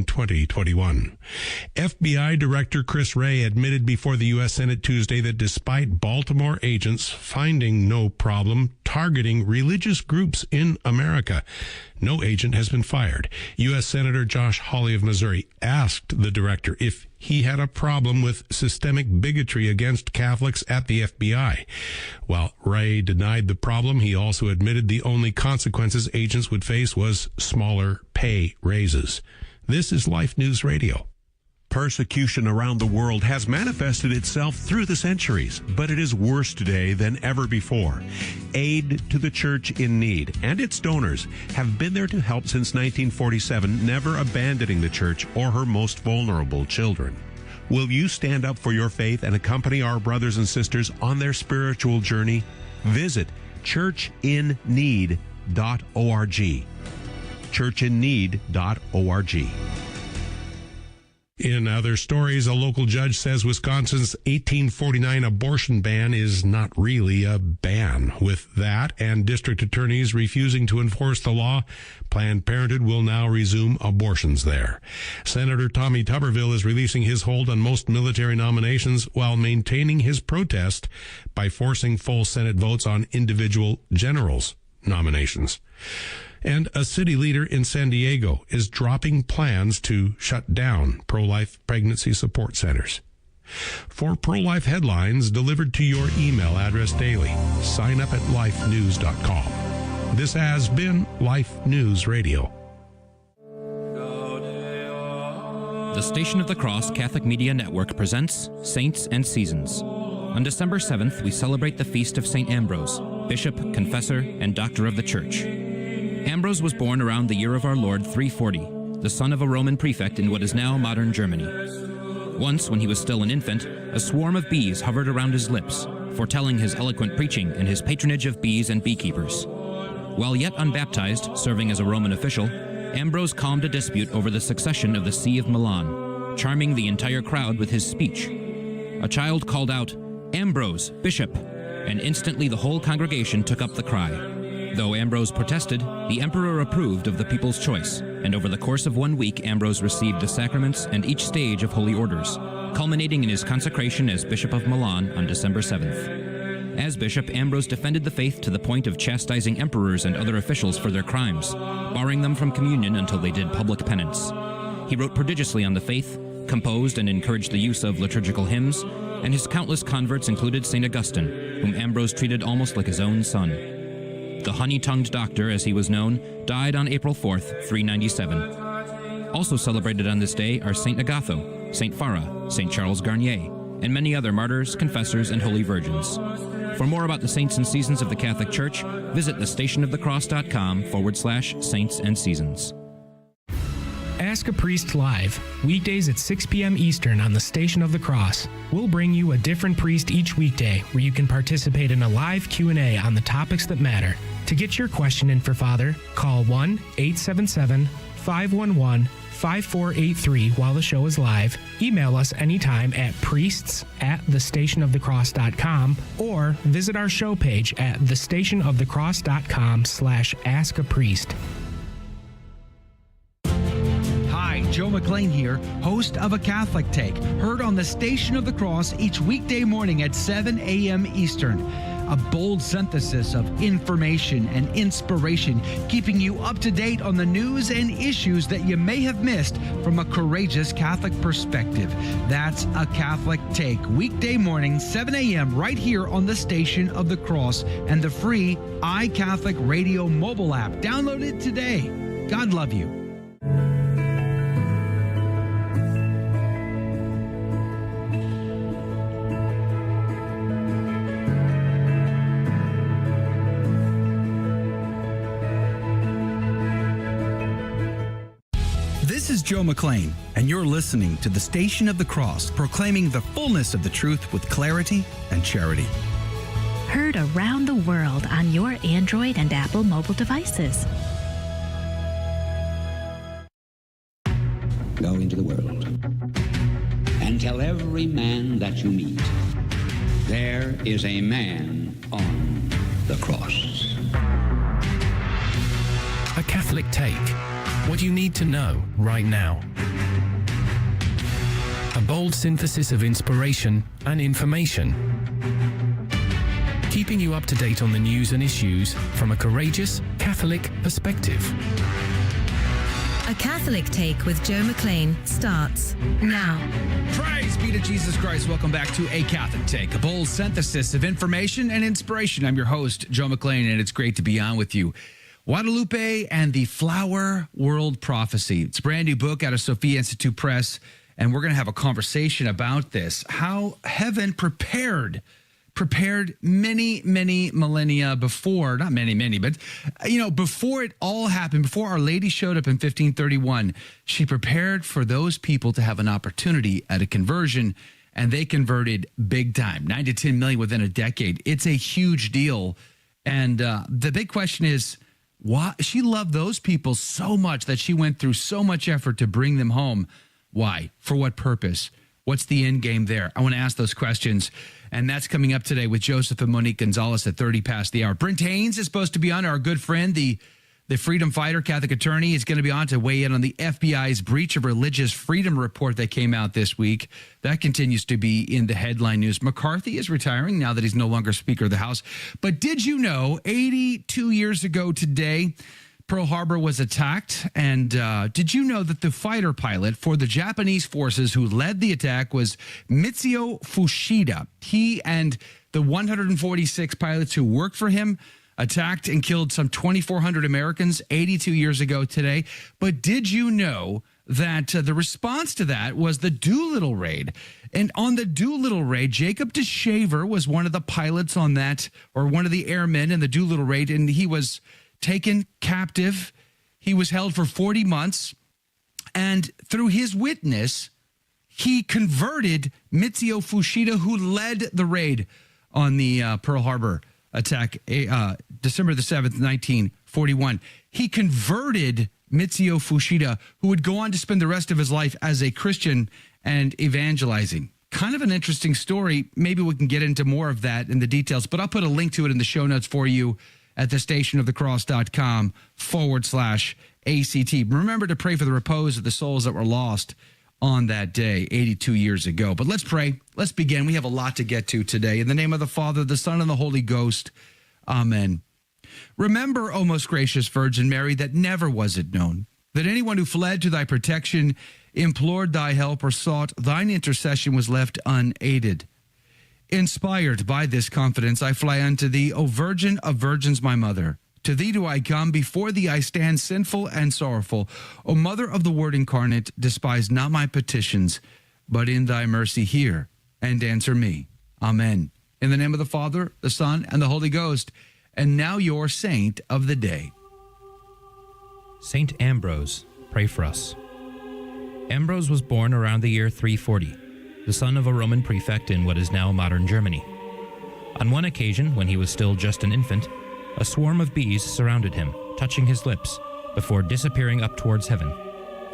in 2021. FBI Director Chris Wray admitted before the U.S. Senate Tuesday that despite Baltimore agents finding no problem targeting religious groups in America, no agent has been fired. U.S. Senator Josh Hawley of Missouri asked the director if he had a problem with systemic bigotry against Catholics at the FBI. While Wray denied the problem, he also admitted the only consequences agents would face was smaller pay raises. This is Life News Radio. Persecution around the world has manifested itself through the centuries, but it is worse today than ever before. Aid to the Church in Need and its donors have been there to help since 1947, never abandoning the Church or her most vulnerable children. Will you stand up for your faith and accompany our brothers and sisters on their spiritual journey? Visit churchinneed.org. churchinneed.org. In other stories, a local judge says Wisconsin's 1849 abortion ban is not really a ban. With that and district attorneys refusing to enforce the law, Planned Parenthood will now resume abortions there. Senator Tommy Tuberville is releasing his hold on most military nominations while maintaining his protest by forcing full Senate votes on individual generals' nominations. And a city leader in San Diego is dropping plans to shut down pro-life pregnancy support centers. For pro-life headlines delivered to your email address daily, sign up at livenews.com. This has been Life News Radio. The Station of the Cross Catholic Media Network presents Saints and Seasons. On December 7th, we celebrate the feast of St. Ambrose, Bishop, Confessor, and Doctor of the Church. Ambrose was born around the year of our Lord 340, the son of a Roman prefect in what is now modern Germany. Once, when he was still an infant, a swarm of bees hovered around his lips, foretelling his eloquent preaching and his patronage of bees and beekeepers. While yet unbaptized, serving as a Roman official, Ambrose calmed a dispute over the succession of the See of Milan, charming the entire crowd with his speech. A child called out, "Ambrose, Bishop," and instantly the whole congregation took up the cry. Though Ambrose protested, the emperor approved of the people's choice, and over the course of 1 week, Ambrose received the sacraments and each stage of holy orders, culminating in his consecration as Bishop of Milan on December 7th. As bishop, Ambrose defended the faith to the point of chastising emperors and other officials for their crimes, barring them from communion until they did public penance. He wrote prodigiously on the faith, composed and encouraged the use of liturgical hymns, and his countless converts included St. Augustine, whom Ambrose treated almost like his own son. The honey-tongued doctor, as he was known, died on April 4th, 397. Also celebrated on this day are St. Agatho, St. Farah, St. Charles Garnier, and many other martyrs, confessors, and holy virgins. For more about the saints and seasons of the Catholic Church, visit thestationofthecross.com/saints and seasons. Ask a Priest Live, weekdays at 6 p.m. Eastern on the Station of the Cross. We'll bring you a different priest each weekday where you can participate in a live Q&A on the topics that matter. To get your question in for Father, call 1-877-511-5483 while the show is live. Email us anytime at priests@thestationofthecross.com or visit our show page at thestationofthecross.com/askapriest. Joe McLean here, host of A Catholic Take, heard on the Station of the Cross each weekday morning at 7 a.m. Eastern. A bold synthesis of information and inspiration, keeping you up to date on the news and issues that you may have missed from a courageous Catholic perspective. That's A Catholic Take, weekday morning, 7 a.m. right here on the Station of the Cross and the free iCatholic Radio mobile app. Download it today. God love you. This is Joe McLean, and you're listening to the Station of the Cross, proclaiming the fullness of the truth with clarity and charity. Heard around the world on your Android and Apple mobile devices. Go into the world and tell every man that you meet, there is a man on the cross. A Catholic Take. What you need to know right now. a bold synthesis of inspiration and information. Keeping you up to date on the news and issues from a courageous Catholic perspective. A Catholic Take with Joe McLean starts now. Praise be to Jesus Christ. Welcome back to A Catholic Take, a bold synthesis of information and inspiration. I'm your host, Joe McLean, and it's great to be on with you. Guadalupe and the Flower World Prophecy. It's a brand new book out of Sophia Institute Press, and we're going to have a conversation about this. How heaven prepared many millennia before, not many, but, before it all happened, before Our Lady showed up in 1531, she prepared for those people to have an opportunity at a conversion, and they converted big time, 9 to 10 million within a decade. It's a huge deal. And the big question is, why she loved those people so much that she went through so much effort to bring them home. Why? For what purpose? What's the end game there? I want to ask those questions, and that's coming up today with Joseph and Monique Gonzalez at 30 past the hour. Brent Haynes is supposed to be on, our good friend, the freedom fighter, Catholic attorney, is going to be on to weigh in on the FBI's breach of religious freedom report that came out this week. That continues to be in the headline news. McCarthy is retiring now that he's no longer Speaker of the House. But did you know 82 years ago today, Pearl Harbor was attacked, and did you know that the fighter pilot for the Japanese forces who led the attack was Mitsuo Fuchida? He and the 146 pilots who worked for him attacked and killed some 2,400 Americans 82 years ago today. But did you know that the response to that was the Doolittle raid? And on the Doolittle raid, Jacob DeShaver was one of the pilots on that, or one of the airmen in the Doolittle raid, and he was taken captive. He was held for 40 months. And through his witness, he converted Mitsuo Fuchida, who led the raid on the Pearl Harbor attack, December the 7th, 1941. He converted Mitsuo Fuchida, who would go on to spend the rest of his life as a Christian and evangelizing. Kind of an interesting story. Maybe we can get into more of that in the details, but I'll put a link to it in the show notes for you at thestationofthecross.com/ACT. Remember to pray for the repose of the souls that were lost on that day 82 years ago. But let's pray. Let's begin. We have a lot to get to today. In the name of the Father, the Son, and the Holy Ghost. Amen. Remember, O most gracious Virgin Mary, that never was it known that anyone who fled to thy protection, implored thy help, or sought thine intercession was left unaided. Inspired by this confidence, I fly unto thee, O Virgin of Virgins, my mother. To thee do I come, before thee I stand sinful and sorrowful. O Mother of the Word incarnate, despise not my petitions, but in thy mercy hear and answer me. Amen. In the name of the Father, the Son, and the Holy Ghost. And now your saint of the day. Saint Ambrose, pray for us. Ambrose was born around the year 340. The son of a Roman prefect in what is now modern Germany. On one occasion, when he was still just an infant, a swarm of bees surrounded him, touching his lips, before disappearing up towards heaven,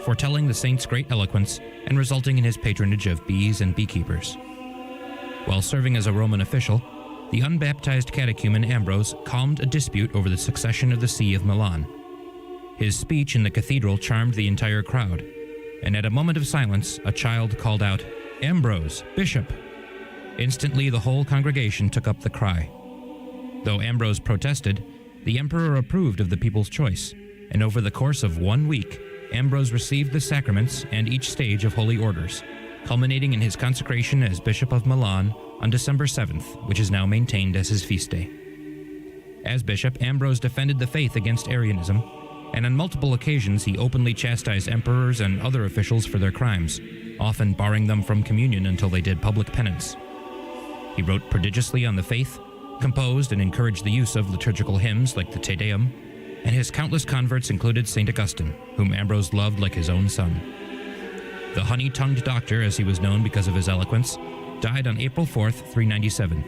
foretelling the saint's great eloquence and resulting in his patronage of bees and beekeepers. While serving as a Roman official, the unbaptized catechumen Ambrose calmed a dispute over the succession of the See of Milan. His speech in the cathedral charmed the entire crowd, and at a moment of silence, a child called out, "Ambrose, Bishop!" Instantly, the whole congregation took up the cry. Though Ambrose protested, the emperor approved of the people's choice, and over the course of 1 week, Ambrose received the sacraments and each stage of holy orders, culminating in his consecration as Bishop of Milan on December 7th, which is now maintained as his feast day. As bishop, Ambrose defended the faith against Arianism, and on multiple occasions he openly chastised emperors and other officials for their crimes, often barring them from communion until they did public penance. He wrote prodigiously on the faith, composed and encouraged the use of liturgical hymns like the Te Deum, and his countless converts included St. Augustine, whom Ambrose loved like his own son. The honey-tongued doctor, as he was known because of his eloquence, died on April 4th, 397.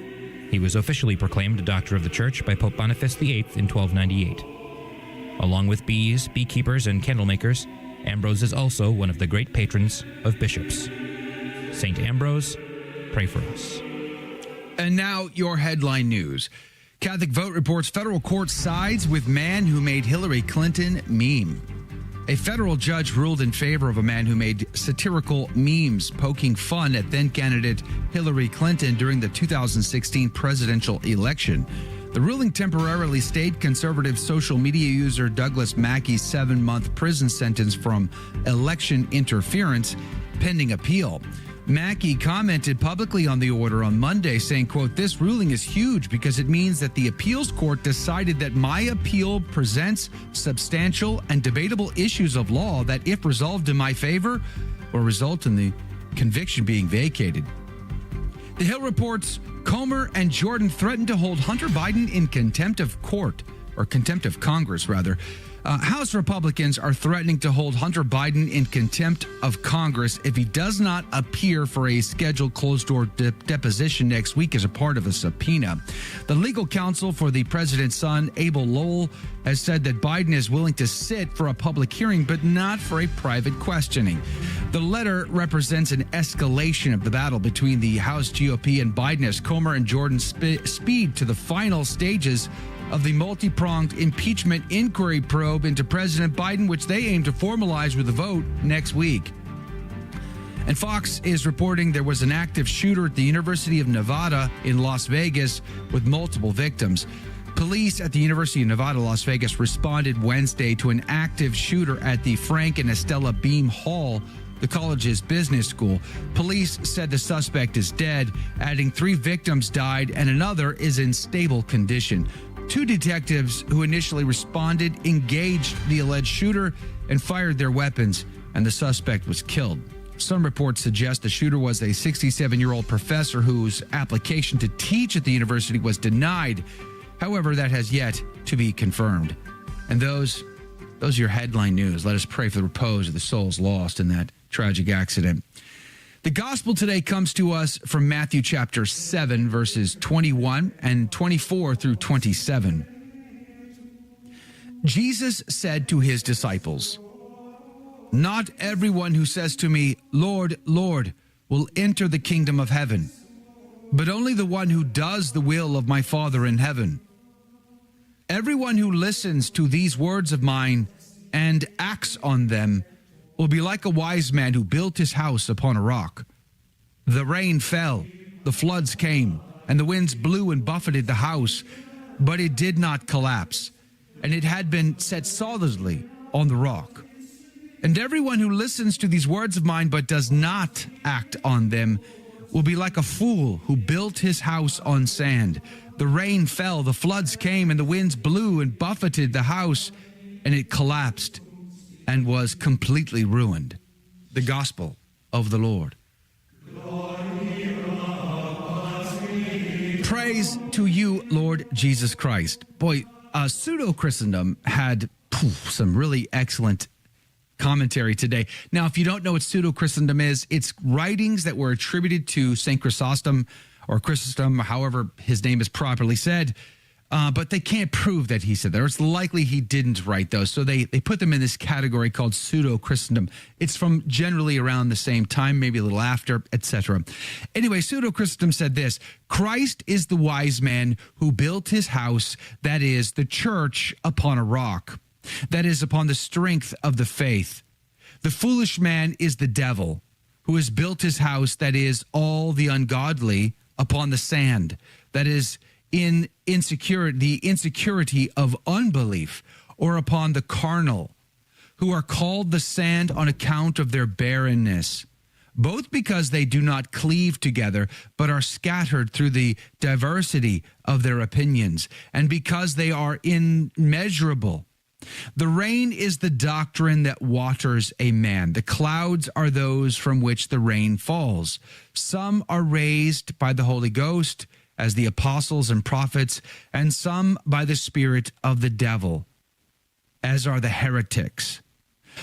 He was officially proclaimed a doctor of the Church by Pope Boniface VIII in 1298. Along with bees, beekeepers, and candlemakers, Ambrose is also one of the great patrons of bishops. St. Ambrose, pray for us. And now your headline news. Catholic Vote reports federal court sides with man who made Hillary Clinton meme. A federal judge ruled in favor of a man who made satirical memes poking fun at then-candidate Hillary Clinton during the 2016 presidential election. The ruling temporarily stayed conservative social media user Douglas Mackey's 7-month prison sentence from election interference pending appeal. Mackey commented publicly on the order on Monday, saying, quote, "This ruling is huge because it means that the appeals court decided that my appeal presents substantial and debatable issues of law that, if resolved in my favor, will result in the conviction being vacated." The Hill reports Comer and Jordan threatened to hold Hunter Biden in contempt of court, or contempt of Congress, rather. House Republicans are threatening to hold Hunter Biden in contempt of Congress if he does not appear for a scheduled closed-door deposition next week as a part of a subpoena. The legal counsel for the president's son, Abel Lowell, has said that Biden is willing to sit for a public hearing, but not for a private questioning. The letter represents an escalation of the battle between the House GOP and Biden as Comer and Jordan speed to the final stages of the multi-pronged impeachment inquiry probe into President Biden, which they aim to formalize with a vote next week. And Fox is reporting there was an active shooter at the University of Nevada in Las Vegas with multiple victims. Police at the University of Nevada, Las Vegas responded Wednesday to an active shooter at the Frank and Estella Beam Hall, the college's business school. Police said the suspect is dead, adding 3 victims died and another is in stable condition. 2 detectives who initially responded engaged the alleged shooter and fired their weapons, and the suspect was killed. Some reports suggest the shooter was a 67-year-old professor whose application to teach at the university was denied. However, that has yet to be confirmed. And those are your headline news. Let us pray for the repose of the souls lost in that tragic accident. The gospel today comes to us from Matthew chapter 7, verses 21 and 24 through 27. Jesus said to his disciples, "Not everyone who says to me, 'Lord, Lord,' will enter the kingdom of heaven, but only the one who does the will of my Father in heaven. Everyone who listens to these words of mine and acts on them will be like a wise man who built his house upon a rock. The rain fell, the floods came, and the winds blew and buffeted the house, but it did not collapse, and it had been set solidly on the rock. And everyone who listens to these words of mine but does not act on them will be like a fool who built his house on sand. The rain fell, the floods came, and the winds blew and buffeted the house, and it collapsed and was completely ruined." The gospel of the Lord. Praise to you, Lord Jesus Christ. Boy, pseudo-Christendom had some really excellent commentary today. Now, if you don't know what pseudo-Christendom is, it's writings that were attributed to St. Chrysostom, or Chrysostom, however his name is properly said, but they can't prove that he said that, or it's likely he didn't write those. So they put them in this category called pseudo-Christendom. It's from generally around the same time, maybe a little after, etc. Anyway, pseudo-Christendom said this: Christ is the wise man who built his house, that is, the church, upon a rock, that is, upon the strength of the faith. The foolish man is the devil, who has built his house, that is, all the ungodly, upon the sand, that is, in the insecurity of unbelief, or upon the carnal, who are called the sand on account of their barrenness, both because they do not cleave together, but are scattered through the diversity of their opinions, and because they are immeasurable. The rain is the doctrine that waters a man. The clouds are those from which the rain falls. Some are raised by the Holy Ghost, as the apostles and prophets, and some by the spirit of the devil, as are the heretics.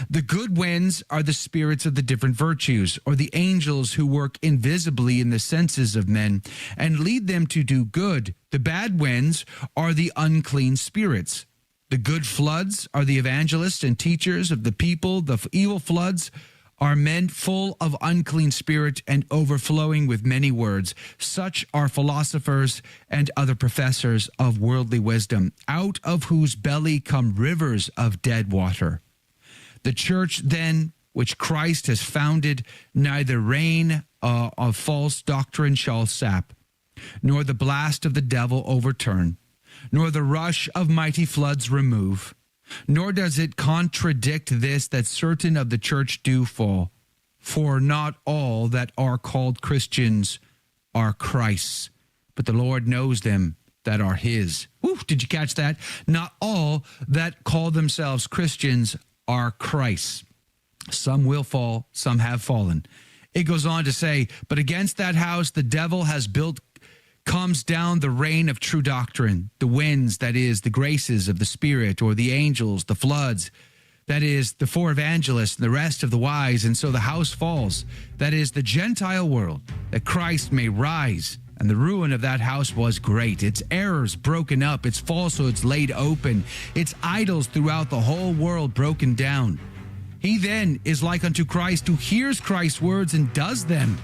The good winds are the spirits of the different virtues, or the angels who work invisibly in the senses of men and lead them to do good. The bad winds are the unclean spirits. The good floods are the evangelists and teachers of the people. The evil floods are men full of unclean spirit and overflowing with many words. Such are philosophers and other professors of worldly wisdom, out of whose belly come rivers of dead water. The church then, which Christ has founded, neither reign of false doctrine shall sap, nor the blast of the devil overturn, nor the rush of mighty floods remove, nor does it contradict this, that certain of the church do fall. For not all that are called Christians are Christ's, but the Lord knows them that are his. Woo, did you catch that? Not all that call themselves Christians are Christ's. Some will fall, some have fallen. It goes on to say, but against that house the devil has built comes down the rain of true doctrine, the winds, that is, the graces of the Spirit, or the angels, the floods, that is, the four evangelists, and the rest of the wise, and so the house falls, that is, the Gentile world, that Christ may rise. And the ruin of that house was great, its errors broken up, its falsehoods laid open, its idols throughout the whole world broken down. He then is like unto Christ, who hears Christ's words and does them.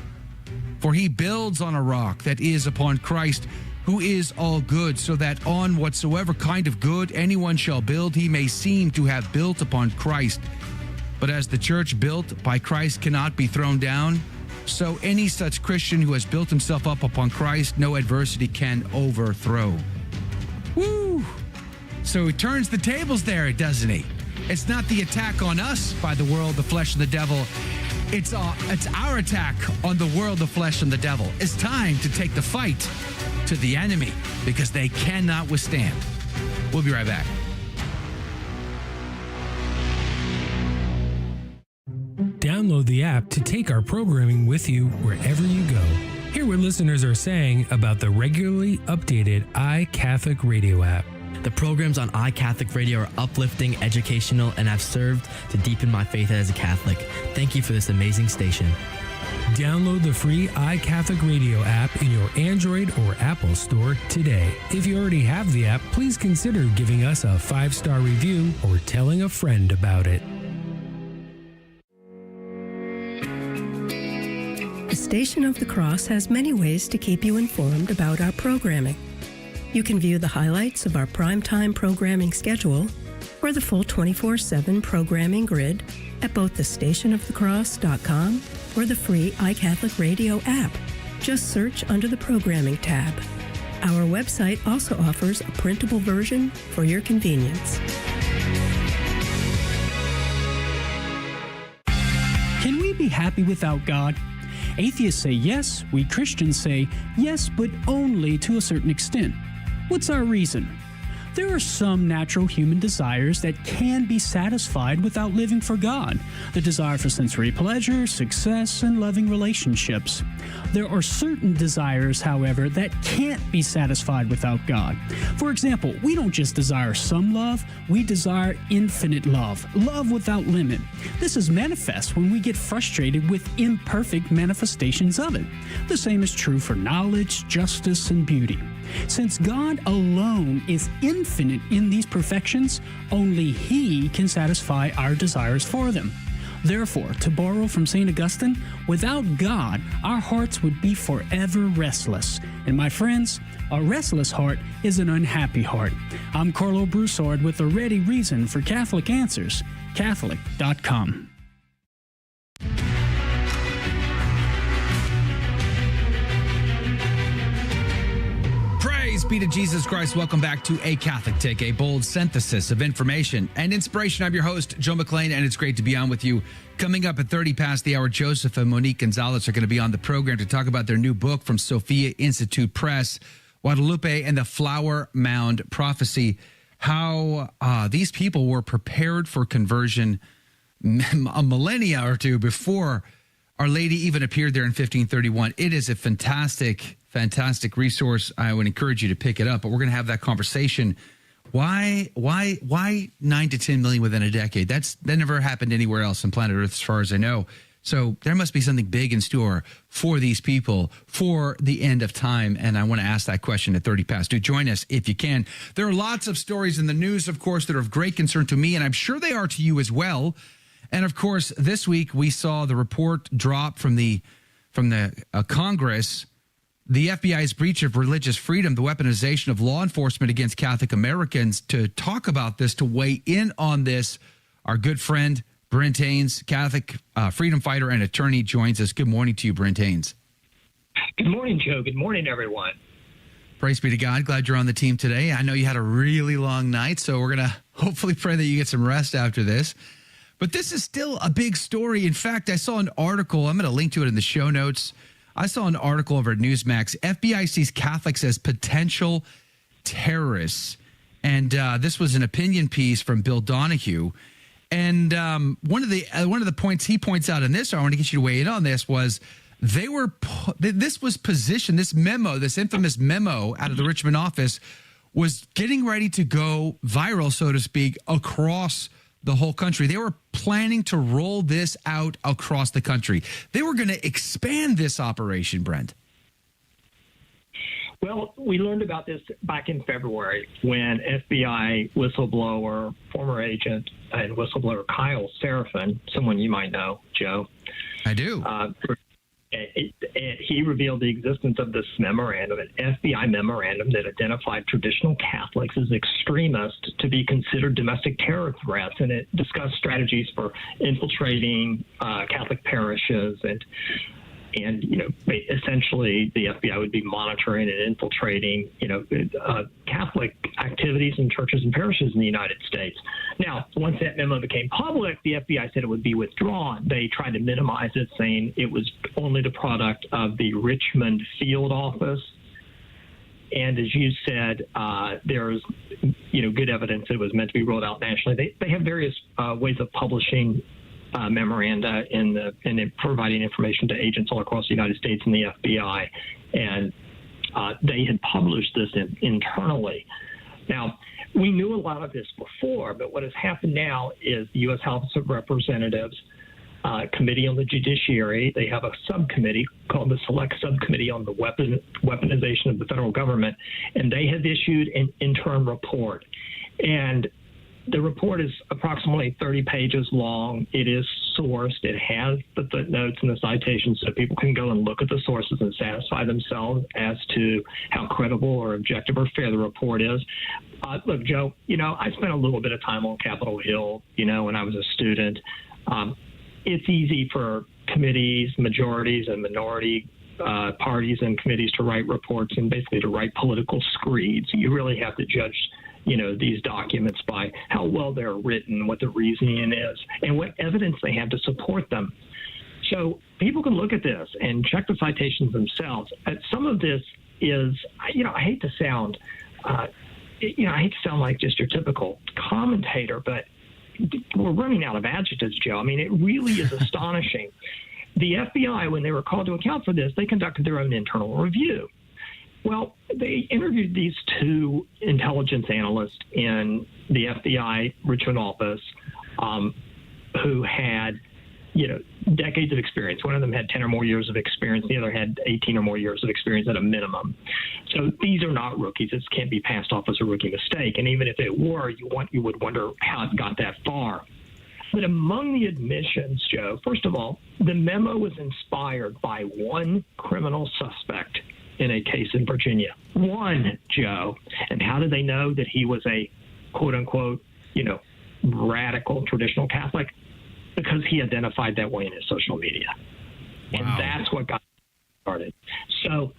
For he builds on a rock, that is, upon Christ, who is all good, so that on whatsoever kind of good anyone shall build, he may seem to have built upon Christ. But as the church built by Christ cannot be thrown down, so any such Christian who has built himself up upon Christ, no adversity can overthrow. Woo! So he turns the tables there, doesn't he? It's not the attack on us by the world, the flesh, and the devil. It's our attack on the world, the flesh, and the devil. It's time to take the fight to the enemy because they cannot withstand. We'll be right back. Download the app to take our programming with you wherever you go. Hear what listeners are saying about the regularly updated iCatholic Radio app. The programs on iCatholic Radio are uplifting, educational, and have served to deepen my faith as a Catholic. Thank you for this amazing station. Download the free iCatholic Radio app in your Android or Apple store today. If you already have the app, please consider giving us a 5-star review or telling a friend about it. The Station of the Cross has many ways to keep you informed about our programming. You can view the highlights of our primetime programming schedule or the full 24/7 programming grid at both thestationofthecross.com or the free iCatholic Radio app. Just search under the Programming tab. Our website also offers a printable version for your convenience. Can we be happy without God? Atheists say yes, we Christians say yes, but only to a certain extent. What's our reason? There are some natural human desires that can be satisfied without living for God. The desire for sensory pleasure, success, and loving relationships. There are certain desires, however, that can't be satisfied without God. For example, we don't just desire some love, we desire infinite love, love without limit. This is manifest when we get frustrated with imperfect manifestations of it. The same is true for knowledge, justice, and beauty. Since God alone is infinite in these perfections, only He can satisfy our desires for them. Therefore, to borrow from St. Augustine, without God, our hearts would be forever restless. And my friends, a restless heart is an unhappy heart. I'm Carlo Broussard with a ready reason for Catholic Answers, Catholic.com. Praise be to Jesus Christ. Welcome back to A Catholic Take, a bold synthesis of information and inspiration. I'm your host, Joe McClain, and it's great to be on with you. Coming up at 30 past the hour, Joseph and Monique Gonzalez are going to be on the program to talk about their new book from Sophia Institute Press, Guadalupe and the Flower Mound Prophecy, how these people were prepared for conversion a millennia or two before Our Lady even appeared there in 1531. It is a fantastic resource. I would encourage you to pick it up, but we're going to have that conversation. Why 9 to 10 million within a decade? That never happened anywhere else on planet Earth, as far as I know. So there must be something big in store for these people for the end of time. And I want to ask that question at 30 past. Do join us if you can. There are lots of stories in the news, of course, that are of great concern to me, and I'm sure they are to you as well. And of course, this week we saw the report drop from the Congress, the FBI's breach of religious freedom, the weaponization of law enforcement against Catholic Americans. To talk about this, to weigh in on this, our good friend, Brent Haynes, Catholic freedom fighter and attorney, joins us. Good morning to you, Brent Haynes. Good morning, Joe. Good morning, everyone. Praise be to God. Glad you're on the team today. I know you had a really long night, so we're going to hopefully pray that you get some rest after this. But this is still a big story. In fact, I saw an article. I'm going to link to it in the show notes. I saw an article over at Newsmax. FBI sees Catholics as potential terrorists. And this was an opinion piece from Bill Donahue. And one of the points he points out in this, I want to get you to weigh in on this, was this was positioned, this memo, this infamous memo out of the Richmond office was getting ready to go viral, so to speak, across the whole country. They were planning to roll this out across the country. They were going to expand this operation, Brent. Well, we learned about this back in February when FBI whistleblower, former agent and whistleblower Kyle Seraphin, someone you might know, Joe. I do. He revealed the existence of this memorandum, an FBI memorandum that identified traditional Catholics as extremists to be considered domestic terror threats, and it discussed strategies for infiltrating Catholic parishes and essentially the FBI would be monitoring and infiltrating, Catholic activities in churches and parishes in the United States. Now, once that memo became public, the FBI said it would be withdrawn. They tried to minimize it, saying it was only the product of the Richmond field office. And as you said, there's, good evidence that it was meant to be rolled out nationally. They have various ways of publishing memoranda and providing information to agents all across the United States and the FBI. And they had published this internally. Now, we knew a lot of this before, but what has happened now is the U.S. House of Representatives Committee on the Judiciary, they have a subcommittee called the Select Subcommittee on the Weaponization of the Federal Government, and they have issued an interim report. And the report is approximately 30 pages long. It is sourced. It has the footnotes and the citations so people can go and look at the sources and satisfy themselves as to how credible or objective or fair the report is. Look, Joe, I spent a little bit of time on Capitol Hill, when I was a student. It's easy for committees, majorities, and minority parties and committees to write reports and basically to write political screeds. You really have to judge these documents by how well they're written, what the reasoning is, and what evidence they have to support them. So people can look at this and check the citations themselves. Some of this is, I hate to sound like just your typical commentator, but we're running out of adjectives, Joe. I mean, it really is astonishing. The FBI, when they were called to account for this, they conducted their own internal review. Well, they interviewed these two intelligence analysts in the FBI Richmond office who had, decades of experience. One of them had 10 or more years of experience. The other had 18 or more years of experience at a minimum. So these are not rookies. This can't be passed off as a rookie mistake. And even if it were, you would wonder how it got that far. But among the admissions, Joe, first of all, the memo was inspired by one criminal suspect in a case in Virginia. One, Joe. And how did they know that he was a quote-unquote, radical traditional Catholic? Because he identified that way in his social media. Wow. And that's what got started. So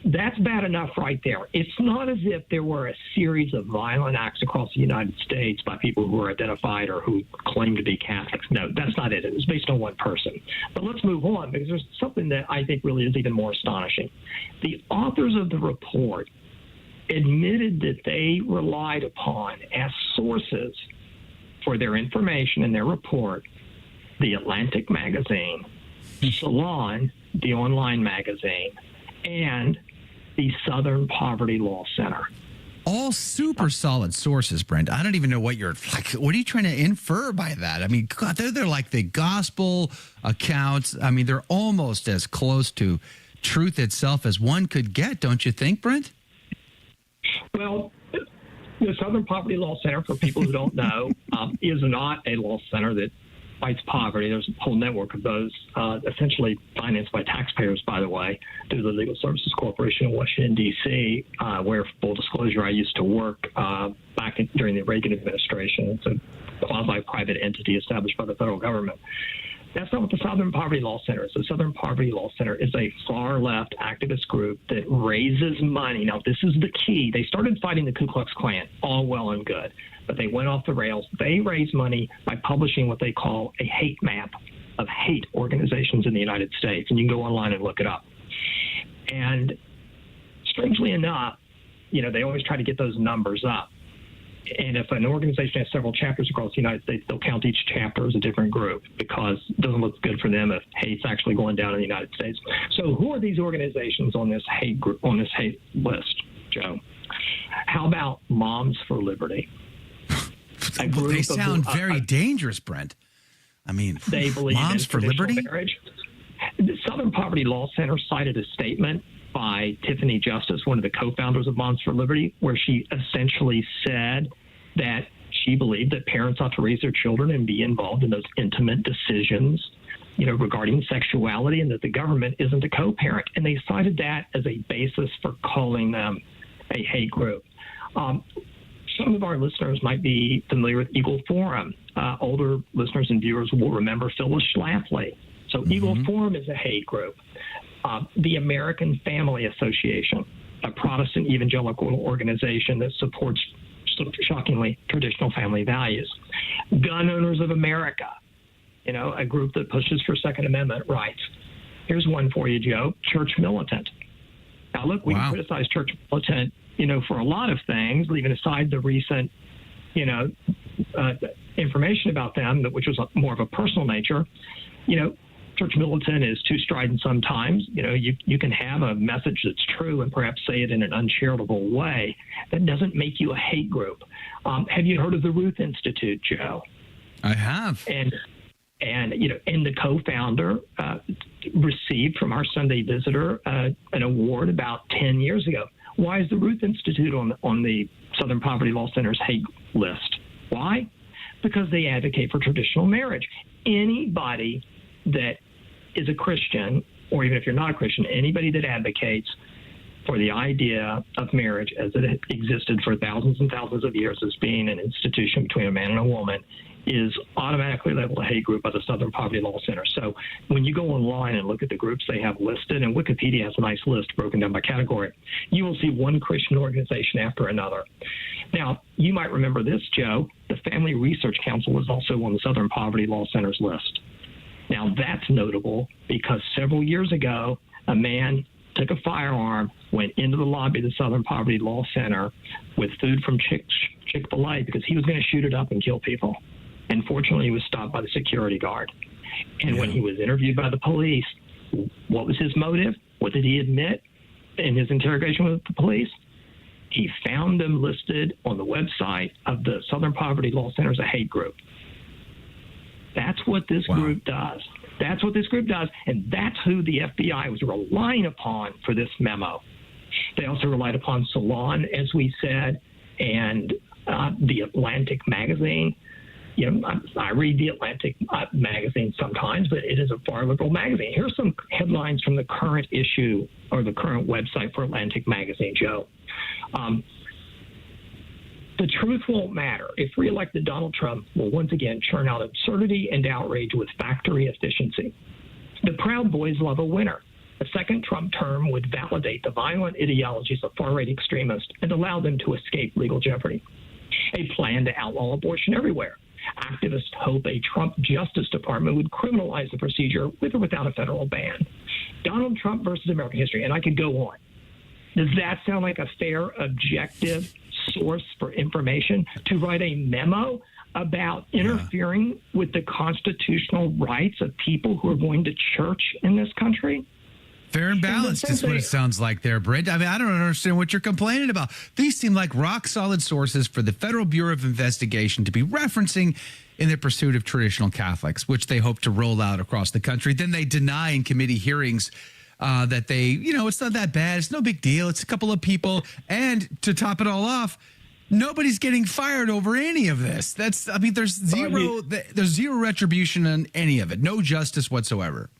that's bad enough right there. It's not as if there were a series of violent acts across the United States by people who were identified or who claimed to be Catholics. No, that's not it. It was based on one person. But let's move on, because there's something that I think really is even more astonishing. The authors of the report admitted that they relied upon as sources for their information in their report the Atlantic magazine, Salon, the online magazine, and the Southern Poverty Law Center. All super solid sources, Brent. I don't even know what what are you trying to infer by that? I mean, God, they're like the gospel accounts. I mean, they're almost as close to truth itself as one could get, don't you think, Brent? Well, the Southern Poverty Law Center, for people who don't know, is not a law center that fights poverty. There's a whole network of those, essentially financed by taxpayers, by the way, through the Legal Services Corporation in Washington, D.C., where, full disclosure, I used to work back during the Reagan administration. It's a quasi-private entity established by the federal government. That's not what the Southern Poverty Law Center is. The Southern Poverty Law Center is a far-left activist group that raises money. Now, this is the key. They started fighting the Ku Klux Klan, all well and good, but they went off the rails. They raise money by publishing what they call a hate map of hate organizations in the United States, and you can go online and look it up. And strangely enough, they always try to get those numbers up. And if an organization has several chapters across the United States, they'll count each chapter as a different group because it doesn't look good for them if hate's actually going down in the United States. So who are these organizations on this hate group, on this hate list, Joe? How about Moms for Liberty? They sound very dangerous, Brent. I mean, they believe Moms in for Liberty? Marriage. The Southern Poverty Law Center cited a statement by Tiffany Justice, one of the co-founders of Moms for Liberty, where she essentially said that she believed that parents ought to raise their children and be involved in those intimate decisions, regarding sexuality, and that the government isn't a co-parent. And they cited that as a basis for calling them a hate group. Some of our listeners might be familiar with Eagle Forum. Older listeners and viewers will remember Phyllis Schlafly. So Eagle Forum is a hate group. The American Family Association, a Protestant evangelical organization that supports, shockingly, traditional family values. Gun Owners of America, a group that pushes for Second Amendment rights. Here's one for you, Joe, Church Militant. Now, look, we can criticize Church Militant, for a lot of things, leaving aside the recent, information about them, which was more of a personal nature. Church Militant is too strident sometimes. You can have a message that's true and perhaps say it in an uncharitable way. That doesn't make you a hate group. Have you heard of the Ruth Institute, Joe? I have. And the co-founder received from our Sunday Visitor an award about 10 years ago. Why is the Ruth Institute on the Southern Poverty Law Center's hate list? Why? Because they advocate for traditional marriage. Anybody that is a Christian, or even if you're not a Christian, anybody that advocates for the idea of marriage as it existed for thousands and thousands of years as being an institution between a man and a woman is automatically labeled a hate group by the Southern Poverty Law Center. So when you go online and look at the groups they have listed, and Wikipedia has a nice list broken down by category, you will see one Christian organization after another. Now, you might remember this, Joe. The Family Research Council is also on the Southern Poverty Law Center's list. Now, that's notable because several years ago, a man took a firearm, went into the lobby of the Southern Poverty Law Center with food from Chick-fil-A because he was going to shoot it up and kill people. And fortunately, he was stopped by the security guard. And when he was interviewed by the police, what was his motive? What did he admit in his interrogation with the police? He found them listed on the website of the Southern Poverty Law Center as a hate group. That's what this group does. That's what this group does, and that's who the FBI was relying upon for this memo. They also relied upon Salon, as we said, and the Atlantic magazine. I read the Atlantic magazine sometimes, but it is a far liberal magazine. Here's some headlines from the current issue or the current website for Atlantic magazine, Joe. The truth won't matter. If reelected, Donald Trump will once again churn out absurdity and outrage with factory efficiency. The Proud Boys love a winner. A second Trump term would validate the violent ideologies of far-right extremists and allow them to escape legal jeopardy. A plan to outlaw abortion everywhere. Activists hope a Trump Justice Department would criminalize the procedure with or without a federal ban. Donald Trump versus American history, and I could go on. Does that sound like a fair, objective source for information to write a memo about interfering with the constitutional rights of people who are going to church in this country? Fair and balanced is what it sounds like there, Brent. I mean, I don't understand what you're complaining about. These seem like rock-solid sources for the Federal Bureau of Investigation to be referencing in their pursuit of traditional Catholics, which they hope to roll out across the country. Then they deny in committee hearings that they, it's not that bad. It's no big deal. It's a couple of people. And to top it all off, nobody's getting fired over any of this. There's zero retribution on any of it. No justice whatsoever.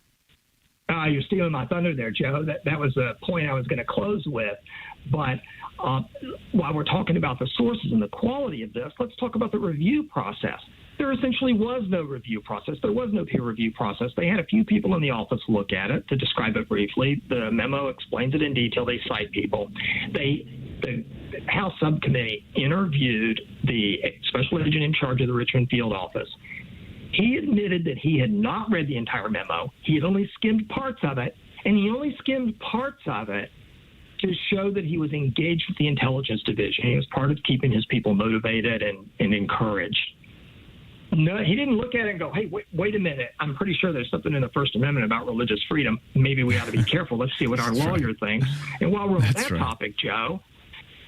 You're stealing my thunder there, Joe. That was a point I was going to close with. But while we're talking about the sources and the quality of this, let's talk about the review process. there essentially was no review process. There was no peer review process. They had a few people in the office look at it. To describe it briefly, the memo explains it in detail. They cite people. The House subcommittee interviewed the special agent in charge of the Richmond field office. He admitted that he had not read the entire memo. He had only skimmed parts of it, and he only skimmed parts of it to show that he was engaged with the intelligence division. He was part of keeping his people motivated and encouraged. No, he didn't look at it and go, hey, wait a minute. I'm pretty sure there's something in the First Amendment about religious freedom. Maybe we ought to be careful. Let's see what our lawyer thinks. And while we're on that topic, Joe,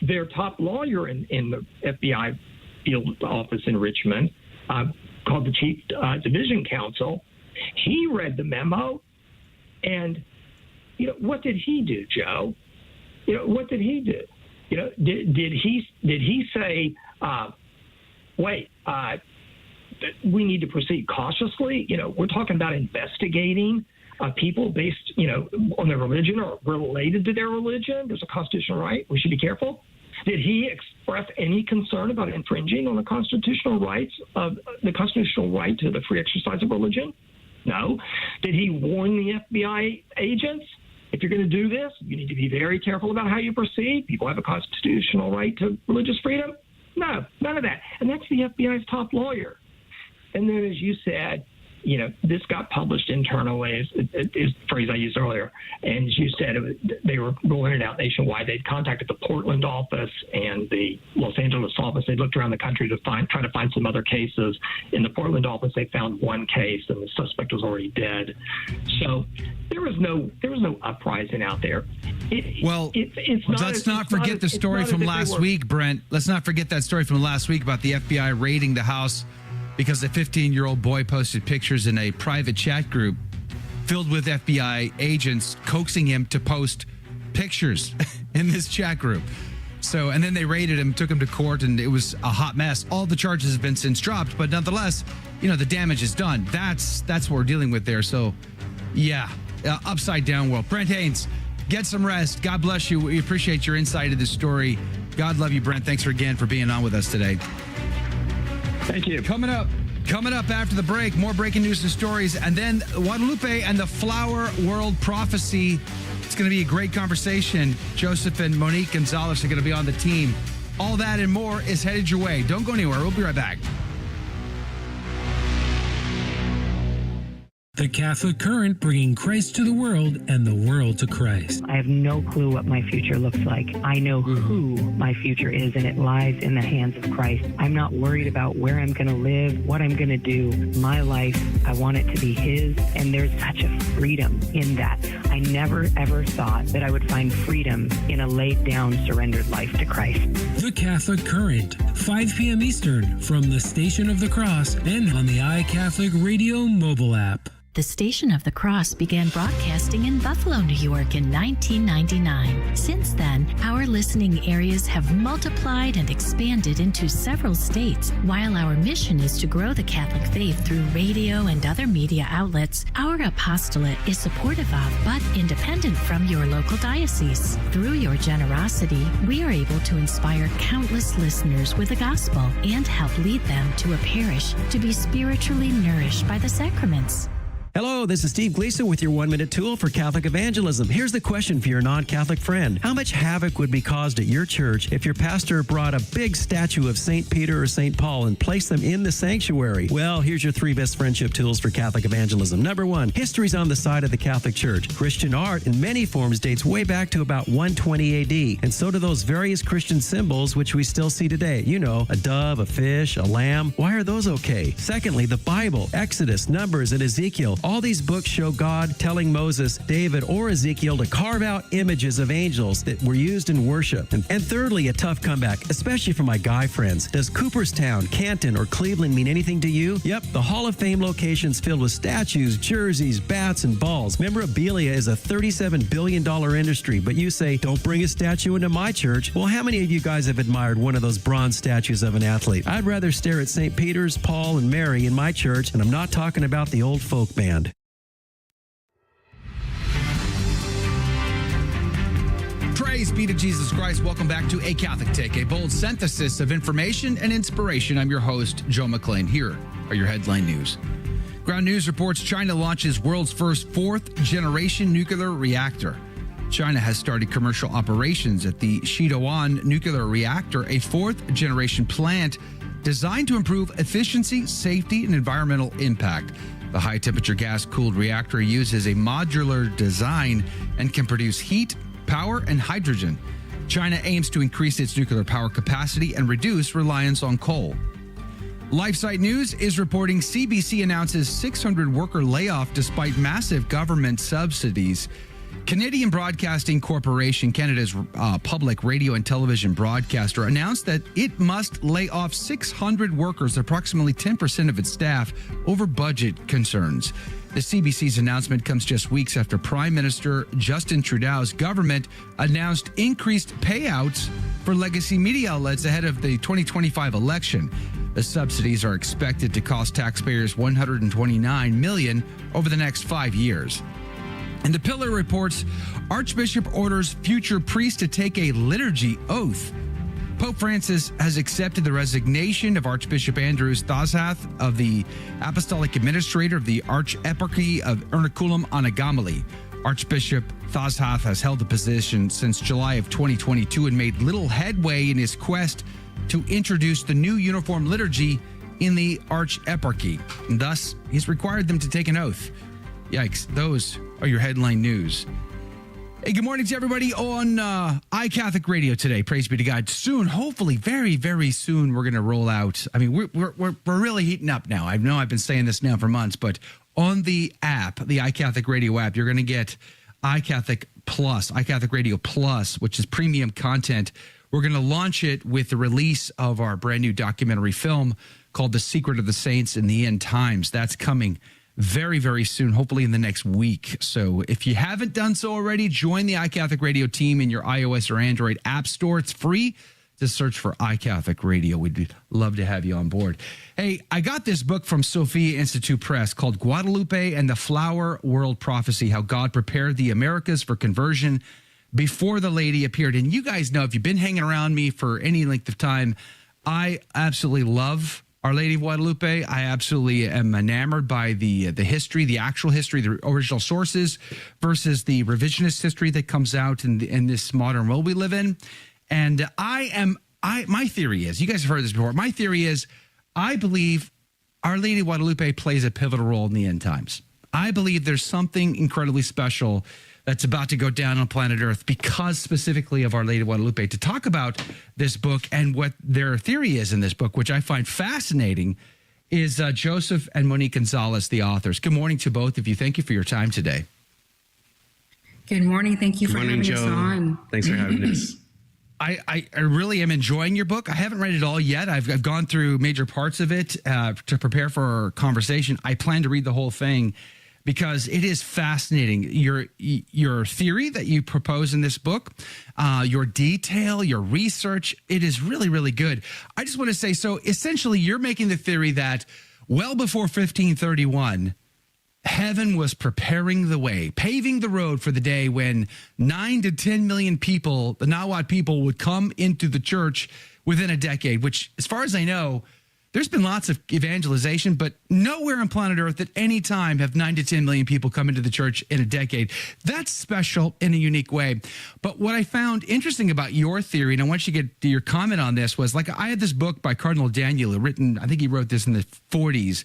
their top lawyer in the FBI field office in Richmond, called the Chief Division Counsel, he read the memo, and what did he do, Joe? What did he do? Did he say, wait, we need to proceed cautiously? We're talking about investigating people based, on their religion or related to their religion. There's a constitutional right. We should be careful. Did he express any concern about infringing on the constitutional right to the free exercise of religion? No. Did he warn the FBI agents, if you're going to do this, you need to be very careful about how you proceed? People have a constitutional right to religious freedom? No, none of that. And that's the FBI's top lawyer. And then, as you said, this got published internally, is the phrase I used earlier. And as you said, they were rolling it out nationwide. They'd contacted the Portland office and the Los Angeles office. They looked around the country to try to find some other cases. In the Portland office, they found one case, and the suspect was already dead. So there was no uprising out there. Let's not forget the story from last week, Brent. Let's not forget that story from last week about the FBI raiding the house because a 15-year-old boy posted pictures in a private chat group filled with FBI agents coaxing him to post pictures in this chat group. So, and then they raided him, took him to court, and it was a hot mess. All the charges have been since dropped, but nonetheless, the damage is done. That's what we're dealing with there. So, yeah, upside down world. Brent Haynes, get some rest. God bless you. We appreciate your insight into this story. God love you, Brent. Thanks again for being on with us today. Thank you. Coming up after the break, more breaking news and stories, and then Guadalupe and the Flower World Prophecy. It's going to be a great conversation. Joseph and Monique Gonzalez are going to be on the team. All that and more is headed your way. Don't go anywhere. We'll be right back. The Catholic Current, bringing Christ to the world and the world to Christ. I have no clue what my future looks like. I know who my future is, and it lies in the hands of Christ. I'm not worried about where I'm going to live, what I'm going to do. My life, I want it to be His, and there's such a freedom in that. I never, ever thought that I would find freedom in a laid-down, surrendered life to Christ. The Catholic Current, 5 p.m. Eastern, from the Station of the Cross and on the iCatholic Radio mobile app. The Station of the Cross began broadcasting in Buffalo, New York in 1999. Since then, our listening areas have multiplied and expanded into several states. While our mission is to grow the Catholic faith through radio and other media outlets, our apostolate is supportive of but independent from your local diocese. Through your generosity, we are able to inspire countless listeners with the gospel and help lead them to a parish to be spiritually nourished by the sacraments. Hello, this is Steve Gleason with your 1-minute tool for Catholic evangelism. Here's the question for your non-Catholic friend. How much havoc would be caused at your church if your pastor brought a big statue of St. Peter or St. Paul and placed them in the sanctuary? Well, here's your 3 best friendship tools for Catholic evangelism. Number 1, history's on the side of the Catholic Church. Christian art in many forms dates way back to about 120 AD, and so do those various Christian symbols which we still see today. A dove, a fish, a lamb. Why are those okay? Secondly, the Bible, Exodus, Numbers, and Ezekiel. All these books show God telling Moses, David, or Ezekiel to carve out images of angels that were used in worship. And thirdly, a tough comeback, especially for my guy friends. Does Cooperstown, Canton, or Cleveland mean anything to you? Yep, the Hall of Fame location's filled with statues, jerseys, bats, and balls. Memorabilia is a $37 billion industry, but you say, don't bring a statue into my church. Well, how many of you guys have admired one of those bronze statues of an athlete? I'd rather stare at St. Peter's, Paul, and Mary in my church, and I'm not talking about the old folk band. Praise be to Jesus Christ. Welcome back to A Catholic Take, a bold synthesis of information and inspiration. I'm your host, Joe McClain, here are your headline news. Ground News reports China launches world's first fourth-generation nuclear reactor. China has started commercial operations at the Shidouan nuclear reactor, a fourth-generation plant designed to improve efficiency, safety, and environmental impact. The high-temperature gas-cooled reactor uses a modular design and can produce heat, power, and hydrogen. China aims to increase its nuclear power capacity and reduce reliance on coal. LifeSite News is reporting CBC announces 600 worker layoff despite massive government subsidies. Canadian Broadcasting Corporation, Canada's public radio and television broadcaster, announced that it must lay off 600 workers, approximately 10% of its staff, over budget concerns. The CBC's announcement comes just weeks after Prime Minister Justin Trudeau's government announced increased payouts for legacy media outlets ahead of the 2025 election. The subsidies are expected to cost taxpayers $129 million over the next 5 years. And the Pillar reports Archbishop orders future priests to take a liturgy oath. Pope Francis has accepted the resignation of Archbishop Andrews Thashath of the Apostolic Administrator of the Archeparchy of Ernakulam-Anagamali. Archbishop Thashath has held the position since July of 2022 and made little headway in his quest to introduce the new uniform liturgy in the Archeparchy. And thus, he's required them to take an oath. Yikes, those are your headline news. Hey, good morning to everybody on iCatholic Radio today. Praise be to God. Soon, hopefully, very, very soon, we're going to roll out. I mean, we're really heating up now. I know I've been saying this now for months, but on the app, the iCatholic Radio app, you're going to get iCatholic Plus, iCatholic Radio Plus, which is premium content. We're going to launch it with the release of our brand new documentary film called The Secret of the Saints in the End Times. That's coming very, very soon, hopefully in the next week. So if you haven't done so already, join the iCatholic Radio team in your iOS or Android app store. It's free. Just search for iCatholic Radio. We'd love to have you on board. Hey, I got this book from Sophia Institute Press called Guadalupe and the Flower World Prophecy, How God Prepared the Americas for Conversion Before the Lady Appeared. And you guys know, if you've been hanging around me for any length of time, I absolutely love Our Lady of Guadalupe. I absolutely am enamored by the history, the actual history, the original sources versus the revisionist history that comes out in this modern world we live in. And my theory is, you guys have heard this before, my theory is, I believe Our Lady of Guadalupe plays a pivotal role in the end times. I believe there's something incredibly special that's about to go down on planet Earth because specifically of Our Lady of Guadalupe. To talk about this book and what their theory is in this book, which I find fascinating, is Joseph and Monique Gonzalez, the authors. Good morning to both of you. Thank you for your time today. Good morning. Thank you for having us on. Thanks for having us. I really am enjoying your book. I haven't read it all yet. I've gone through major parts of it to prepare for our conversation. I plan to read the whole thing because it is fascinating. Your theory that you propose in this book, your detail, your research, it is really, really good. I just want to say, so essentially you're making the theory that well before 1531, heaven was preparing the way, paving the road for the day when 9 to 10 million people, the Nahuatl people, would come into the church within a decade, which, as far as I know, there's been lots of evangelization, but nowhere on planet Earth at any time have 9 to 10 million people come into the church in a decade. That's special in a unique way. But what I found interesting about your theory, and I want you to get your comment on this, was like I had this book by Cardinal Daniel, written, I think he wrote this in the 40s.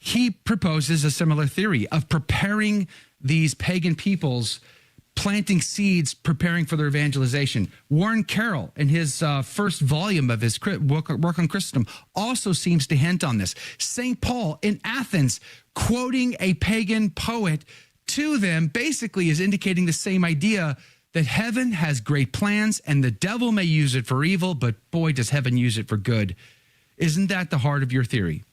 He proposes a similar theory of preparing these pagan peoples, planting seeds, preparing for their evangelization. Warren Carroll, in his first volume of his work on Christendom, also seems to hint on this. St. Paul in Athens, quoting a pagan poet to them, basically is indicating the same idea, that heaven has great plans and the devil may use it for evil, but boy, does heaven use it for good. Isn't that the heart of your theory?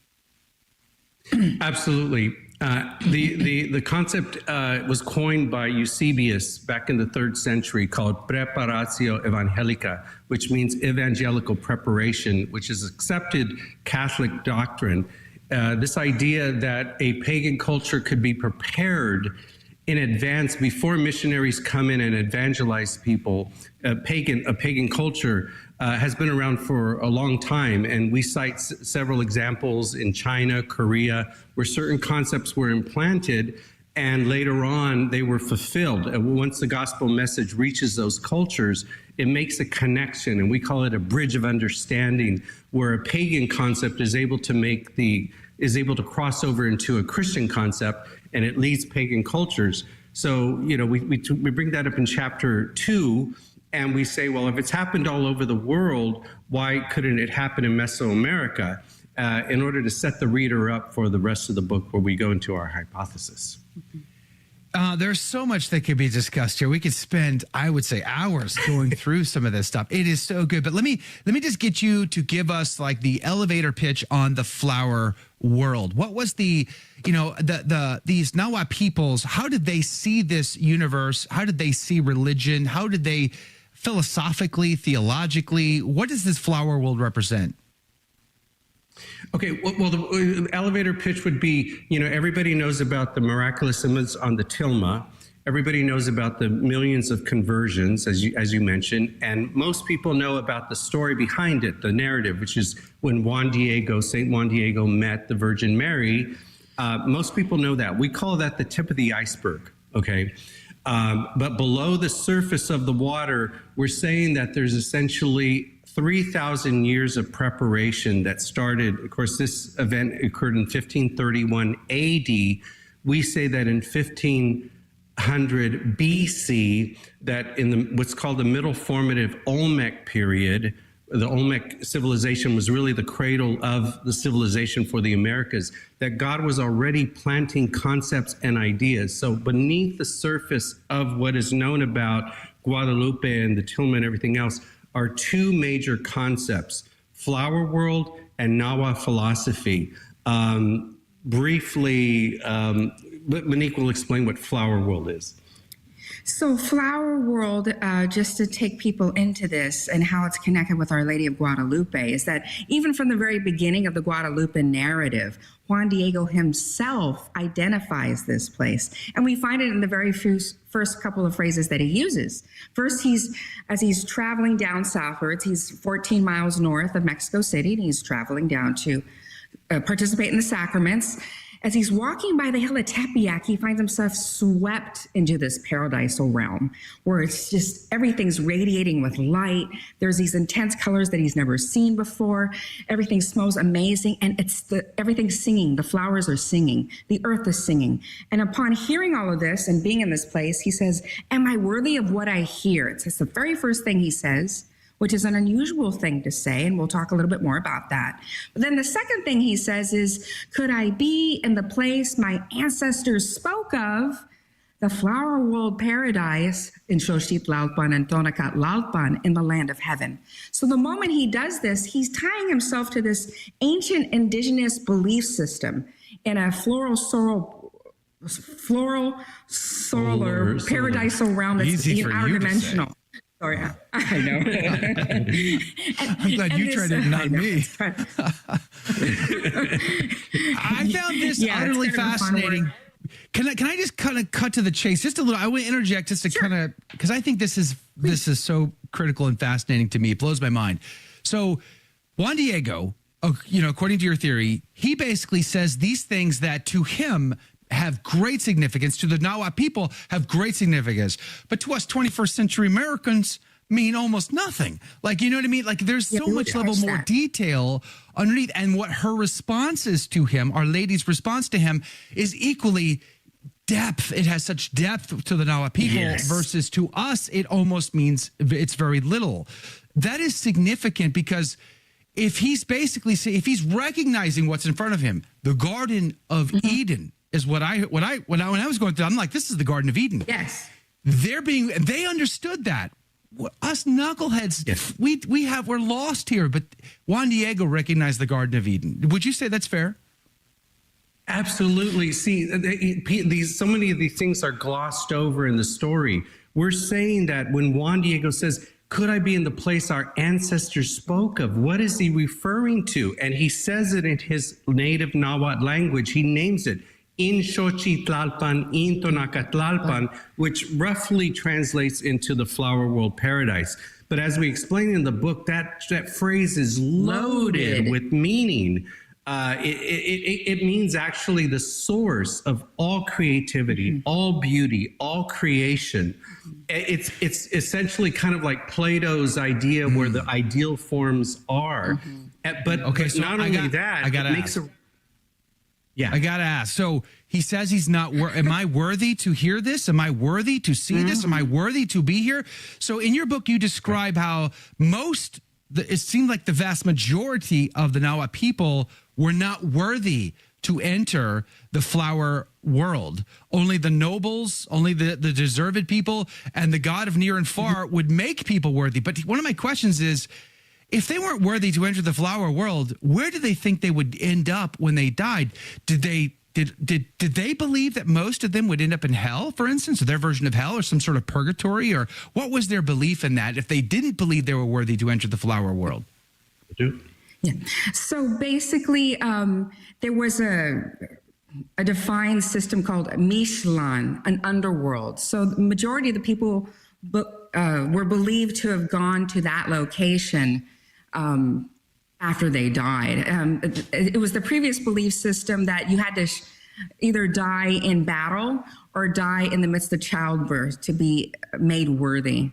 Absolutely. The concept was coined by Eusebius back in the 3rd century, called preparatio evangelica, which means evangelical preparation, which is accepted Catholic doctrine. This idea that a pagan culture could be prepared in advance, before missionaries come in and evangelize people. A pagan culture has been around for a long time, and we cite several examples in China, Korea, where certain concepts were implanted, and later on they were fulfilled. And once the gospel message reaches those cultures, it makes a connection, and we call it a bridge of understanding, where a pagan concept is able to cross over into a Christian concept, and it leads pagan cultures. So, we bring that up in chapter 2, and we say, well, if it's happened all over the world, why couldn't it happen in Mesoamerica? In order to set the reader up for the rest of the book, where we go into our hypothesis. There's so much that could be discussed here. We could spend, I would say, hours going through some of this stuff. It is so good. But let me just get you to give us like the elevator pitch on the flower world. What was these Nawa peoples, how did they see this universe? How did they see religion? How did they philosophically, theologically, what does this flower world represent? Okay, well, the elevator pitch would be, everybody knows about the miraculous image on the tilma. Everybody knows about the millions of conversions, as you mentioned, and most people know about the story behind it, the narrative, which is when Saint Juan Diego met the Virgin Mary. Most people know that. We call that the tip of the iceberg, okay? But below the surface of the water, we're saying that there's essentially 3,000 years of preparation that started. Of course, this event occurred in 1531 AD. We say that in 1500 BC, that in what's called the Middle Formative Olmec period, the Olmec civilization was really the cradle of the civilization for the Americas, that God was already planting concepts and ideas. So beneath the surface of what is known about Guadalupe and the Tilma and everything else are two major concepts, flower world and Nawa philosophy. Briefly, Monique will explain what flower world is. So flower world, just to take people into this and how it's connected with Our Lady of Guadalupe, is that even from the very beginning of the Guadalupe narrative, Juan Diego himself identifies this place. And we find it in the very first couple of phrases that he uses. First, as he's traveling down southwards, he's 14 miles north of Mexico City, and he's traveling down to participate in the sacraments. As he's walking by the hill of Tepeyac, he finds himself swept into this paradisal realm where it's just everything's radiating with light. There's these intense colors that he's never seen before. Everything smells amazing, and everything's singing. The flowers are singing. The earth is singing. And upon hearing all of this and being in this place, he says, "Am I worthy of what I hear?" It's the very first thing he says, which is an unusual thing to say, and we'll talk a little bit more about that. But then the second thing he says is, could I be in the place my ancestors spoke of, the flower world paradise in Xochitlalpan and Tonacatlalpan in the land of heaven? So the moment he does this, he's tying himself to this ancient indigenous belief system in a floral sorrel paradisal realm that's interdimensional. Sorry, I know. I'm glad you tried it, not me. I found this utterly fascinating. Can I just kind of cut to the chase just a little? I want to interject just to kind of, because I think this is so critical and fascinating to me. It blows my mind. So Juan Diego, according to your theory, he basically says these things that to him have great significance, to the Nawa people have great significance, but to us 21st century Americans mean almost nothing. Like, you know what I mean? Like, there's so much level more detail underneath. And what her response is to him, Our Lady's response to him, is equally depth. It has such depth to the Nawa people versus to us, it almost means it's very little. That is significant because if he's recognizing what's in front of him, the Garden of Eden is when I was going through, I'm like, this is the Garden of Eden. Yes. They understood that. Us knuckleheads, we're lost here, but Juan Diego recognized the Garden of Eden. Would you say that's fair? Absolutely. See, so many of these things are glossed over in the story. We're saying that when Juan Diego says, could I be in the place our ancestors spoke of? What is he referring to? And he says it in his native Nahuatl language. He names it in Xochitlalpan, in Tonacatlalpan, which roughly translates into the flower world paradise. But as we explain in the book, that phrase is loaded with meaning. It means actually the source of all creativity, all beauty, all creation. It's essentially kind of like Plato's idea where the ideal forms are. But so not only that, I gotta ask. So he says he's not. Am I worthy to hear this? Am I worthy to see this? Am I worthy to be here? So in your book, you describe how it seemed like the vast majority of the Nahua people were not worthy to enter the flower world. Only the nobles, only the deserved people, and the God of near and far would make people worthy. But one of my questions is, if they weren't worthy to enter the flower world, where did they think they would end up when they died? Did they believe that most of them would end up in hell, for instance, or their version of hell, or some sort of purgatory? Or what was their belief in that if they didn't believe they were worthy to enter the flower world? Yeah. So basically, there was a defined system called Mishlan, an underworld. So the majority of the people were believed to have gone to that location after they died. It was the previous belief system that you had to either die in battle or die in the midst of childbirth to be made worthy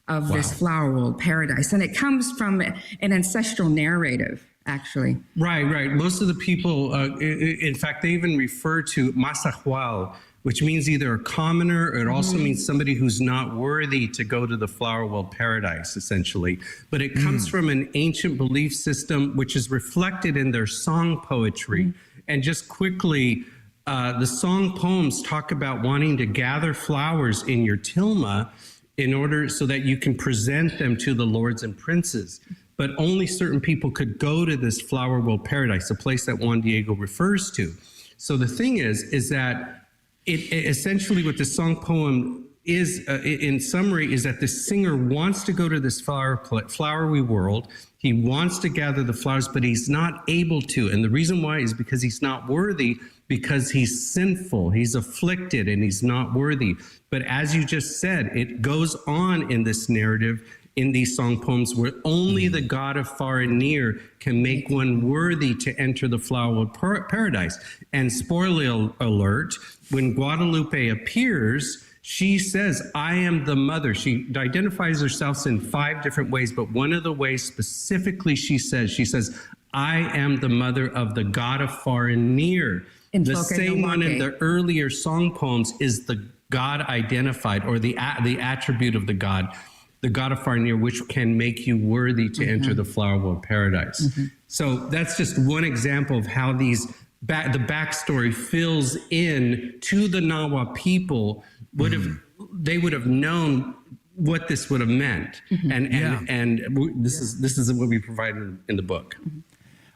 of this flower world paradise. And it comes from an ancestral narrative, actually. Right. Most of the people, in fact, they even refer to Masahual, which means either a commoner, or it also means somebody who's not worthy to go to the flower world paradise, essentially. But it comes from an ancient belief system, which is reflected in their song poetry. And just quickly, the song poems talk about wanting to gather flowers in your tilma in order so that you can present them to the lords and princes. But only certain people could go to this flower world paradise, a place that Juan Diego refers to. So the thing is that it essentially what the song poem is, in summary, is that the singer wants to go to this flowery world. He wants to gather the flowers, but he's not able to. And the reason why is because he's not worthy, because he's sinful, he's afflicted, and he's not worthy. But as you just said, it goes on in this narrative, in these song poems, where only the God of far and near can make one worthy to enter the flower paradise. And spoiler alert, when Guadalupe appears, she says, I am the mother. She identifies herself in 5 different ways, but one of the ways specifically she says, I am the mother of the God of far and near. The same one in the earlier song poems is the God identified, or the attribute of the God of far and near, which can make you worthy to enter the flower world paradise. So that's just one example of how the backstory fills in to the Nahua people. They would have known what this would have meant, and this is what we provided in the book.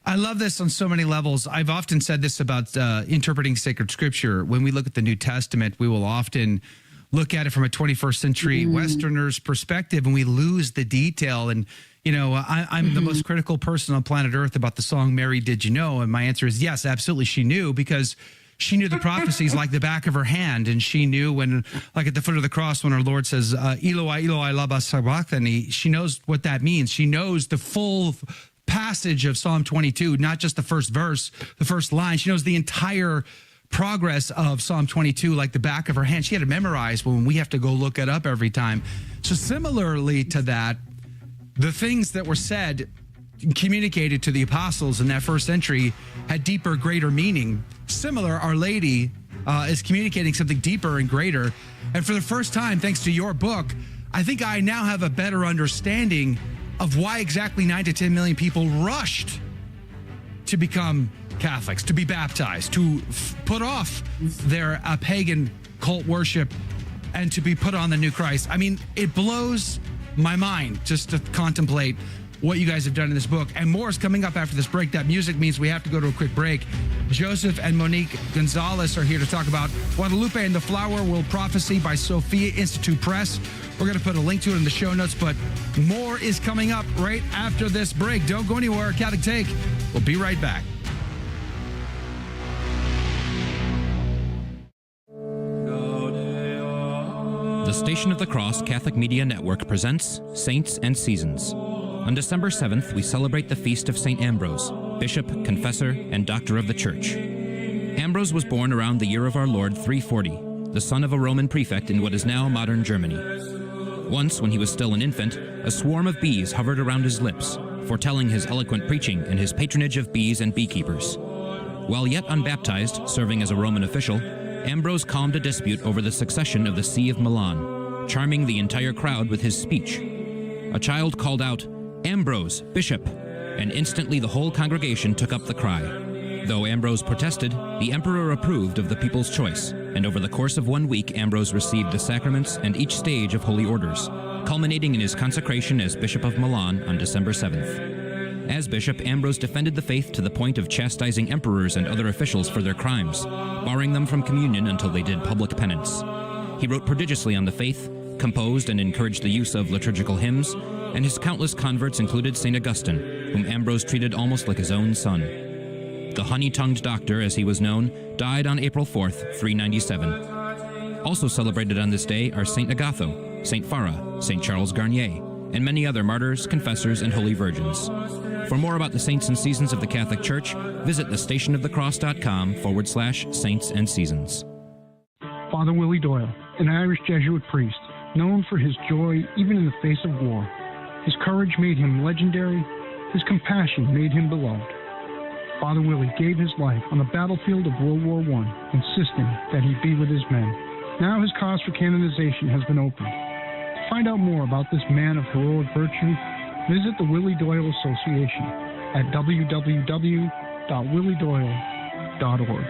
I love this on so many levels. I've often said this about interpreting sacred scripture. When we look at the New Testament, we will often look at it from a 21st century Westerner's perspective, and we lose the detail. And, I'm the most critical person on planet Earth about the song, Mary, Did You Know? And my answer is yes, absolutely. She knew, because she knew the prophecies like the back of her hand. And she knew when, like at the foot of the cross, when our Lord says, Eloi, Eloi, lama sabachthani, she knows what that means. She knows the full passage of Psalm 22, not just the first verse, the first line. She knows the entire progress of Psalm 22 like the back of her hand. She had to memorize when we have to go look it up every time. So similarly to that, the things that were said, communicated to the apostles in that first century, had deeper, greater meaning. Similar, Our Lady is communicating something deeper and greater. And for the first time, thanks to your book, I think I now have a better understanding of why exactly 9 to 10 million people rushed to become Catholics, to be baptized, to put off their pagan cult worship and to be put on the new Christ. I mean, it blows my mind just to contemplate what you guys have done in this book. And more is coming up after this break. That music means we have to go to a quick break. Joseph and Monique Gonzalez are here to talk about Guadalupe and the Flower World Prophecy by Sophia Institute Press. We're going to put a link to it in the show notes, but more is coming up right after this break. Don't go anywhere. Catholic Take. We'll be right back. The Station of the Cross Catholic Media Network presents Saints and Seasons. On December 7th, we celebrate the feast of St. Ambrose, Bishop, Confessor, and Doctor of the Church. Ambrose was born around the year of our Lord 340, the son of a Roman prefect in what is now modern Germany. Once, when he was still an infant, a swarm of bees hovered around his lips, foretelling his eloquent preaching and his patronage of bees and beekeepers. While yet unbaptized, serving as a Roman official, Ambrose calmed a dispute over the succession of the See of Milan, charming the entire crowd with his speech. A child called out, "Ambrose, Bishop," and instantly the whole congregation took up the cry. Though Ambrose protested, the emperor approved of the people's choice, and over the course of 1 week, Ambrose received the sacraments and each stage of holy orders, culminating in his consecration as Bishop of Milan on December 7th. As bishop, Ambrose defended the faith to the point of chastising emperors and other officials for their crimes, barring them from communion until they did public penance. He wrote prodigiously on the faith, composed and encouraged the use of liturgical hymns, and his countless converts included St. Augustine, whom Ambrose treated almost like his own son. The honey-tongued doctor, as he was known, died on April 4th, 397. Also celebrated on this day are St. Agatho, St. Farah, St. Charles Garnier, and many other martyrs, confessors, and holy virgins. For more about the saints and seasons of the Catholic Church, visit thestationofthecross.com/saints and seasons. Father Willie Doyle, an Irish Jesuit priest, known for his joy even in the face of war. His courage made him legendary. His compassion made him beloved. Father Willie gave his life on the battlefield of World War I, insisting that he be with his men. Now his cause for canonization has been opened. To find out more about this man of heroic virtue, visit the Willie Doyle Association at www.williedoyle.org.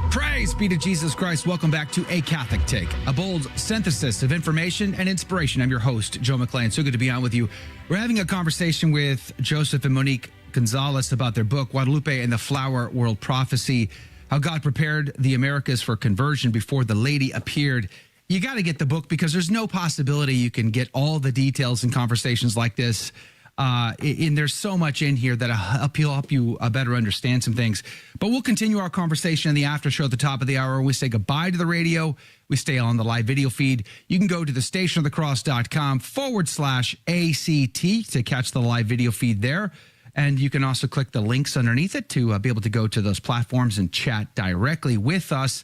Praise be to Jesus Christ. Welcome back to A Catholic Take, a bold synthesis of information and inspiration. I'm your host, Joe McClain. So good to be on with you. We're having a conversation with Joseph and Monique Gonzalez about their book, Guadalupe and the Flower World Prophecy, how God prepared the Americas for conversion before the Lady appeared. You got to get the book because there's no possibility you can get all the details in conversations like this. And there's so much in here that will help you better understand some things. But we'll continue our conversation in the after show at the top of the hour. We say goodbye to the radio. We stay on the live video feed. You can go to thestationofthecross.com/ACT to catch the live video feed there. And you can also click the links underneath it to be able to go to those platforms and chat directly with us.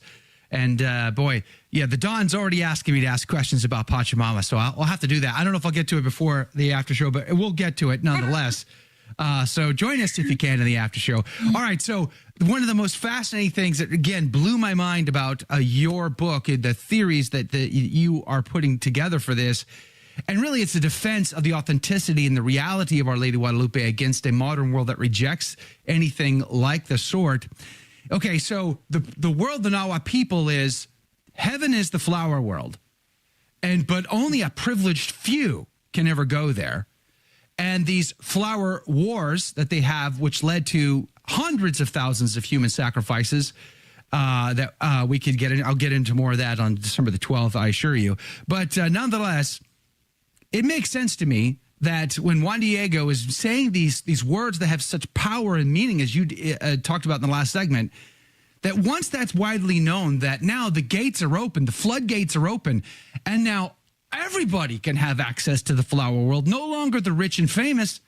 And the Don's already asking me to ask questions about Pachamama, so I'll have to do that. I don't know if I'll get to it before the after show, but we'll get to it nonetheless. So join us if you can in the after show. All right, so one of the most fascinating things that, again, blew my mind about your book, the theories that you are putting together for this, and really it's a defense of the authenticity and the reality of Our Lady of Guadalupe against a modern world that rejects anything like the sort. Okay, so the world the Nawa people is, heaven is the flower world, but only a privileged few can ever go there. And these flower wars that they have, which led to hundreds of thousands of human sacrifices, that we could get in. I'll get into more of that on December the 12th, I assure you. But nonetheless, it makes sense to me that when Juan Diego is saying these words that have such power and meaning, as you talked about in the last segment, that once that's widely known, that now the gates are open, the floodgates are open, and now everybody can have access to the flower world. No longer the rich and famous.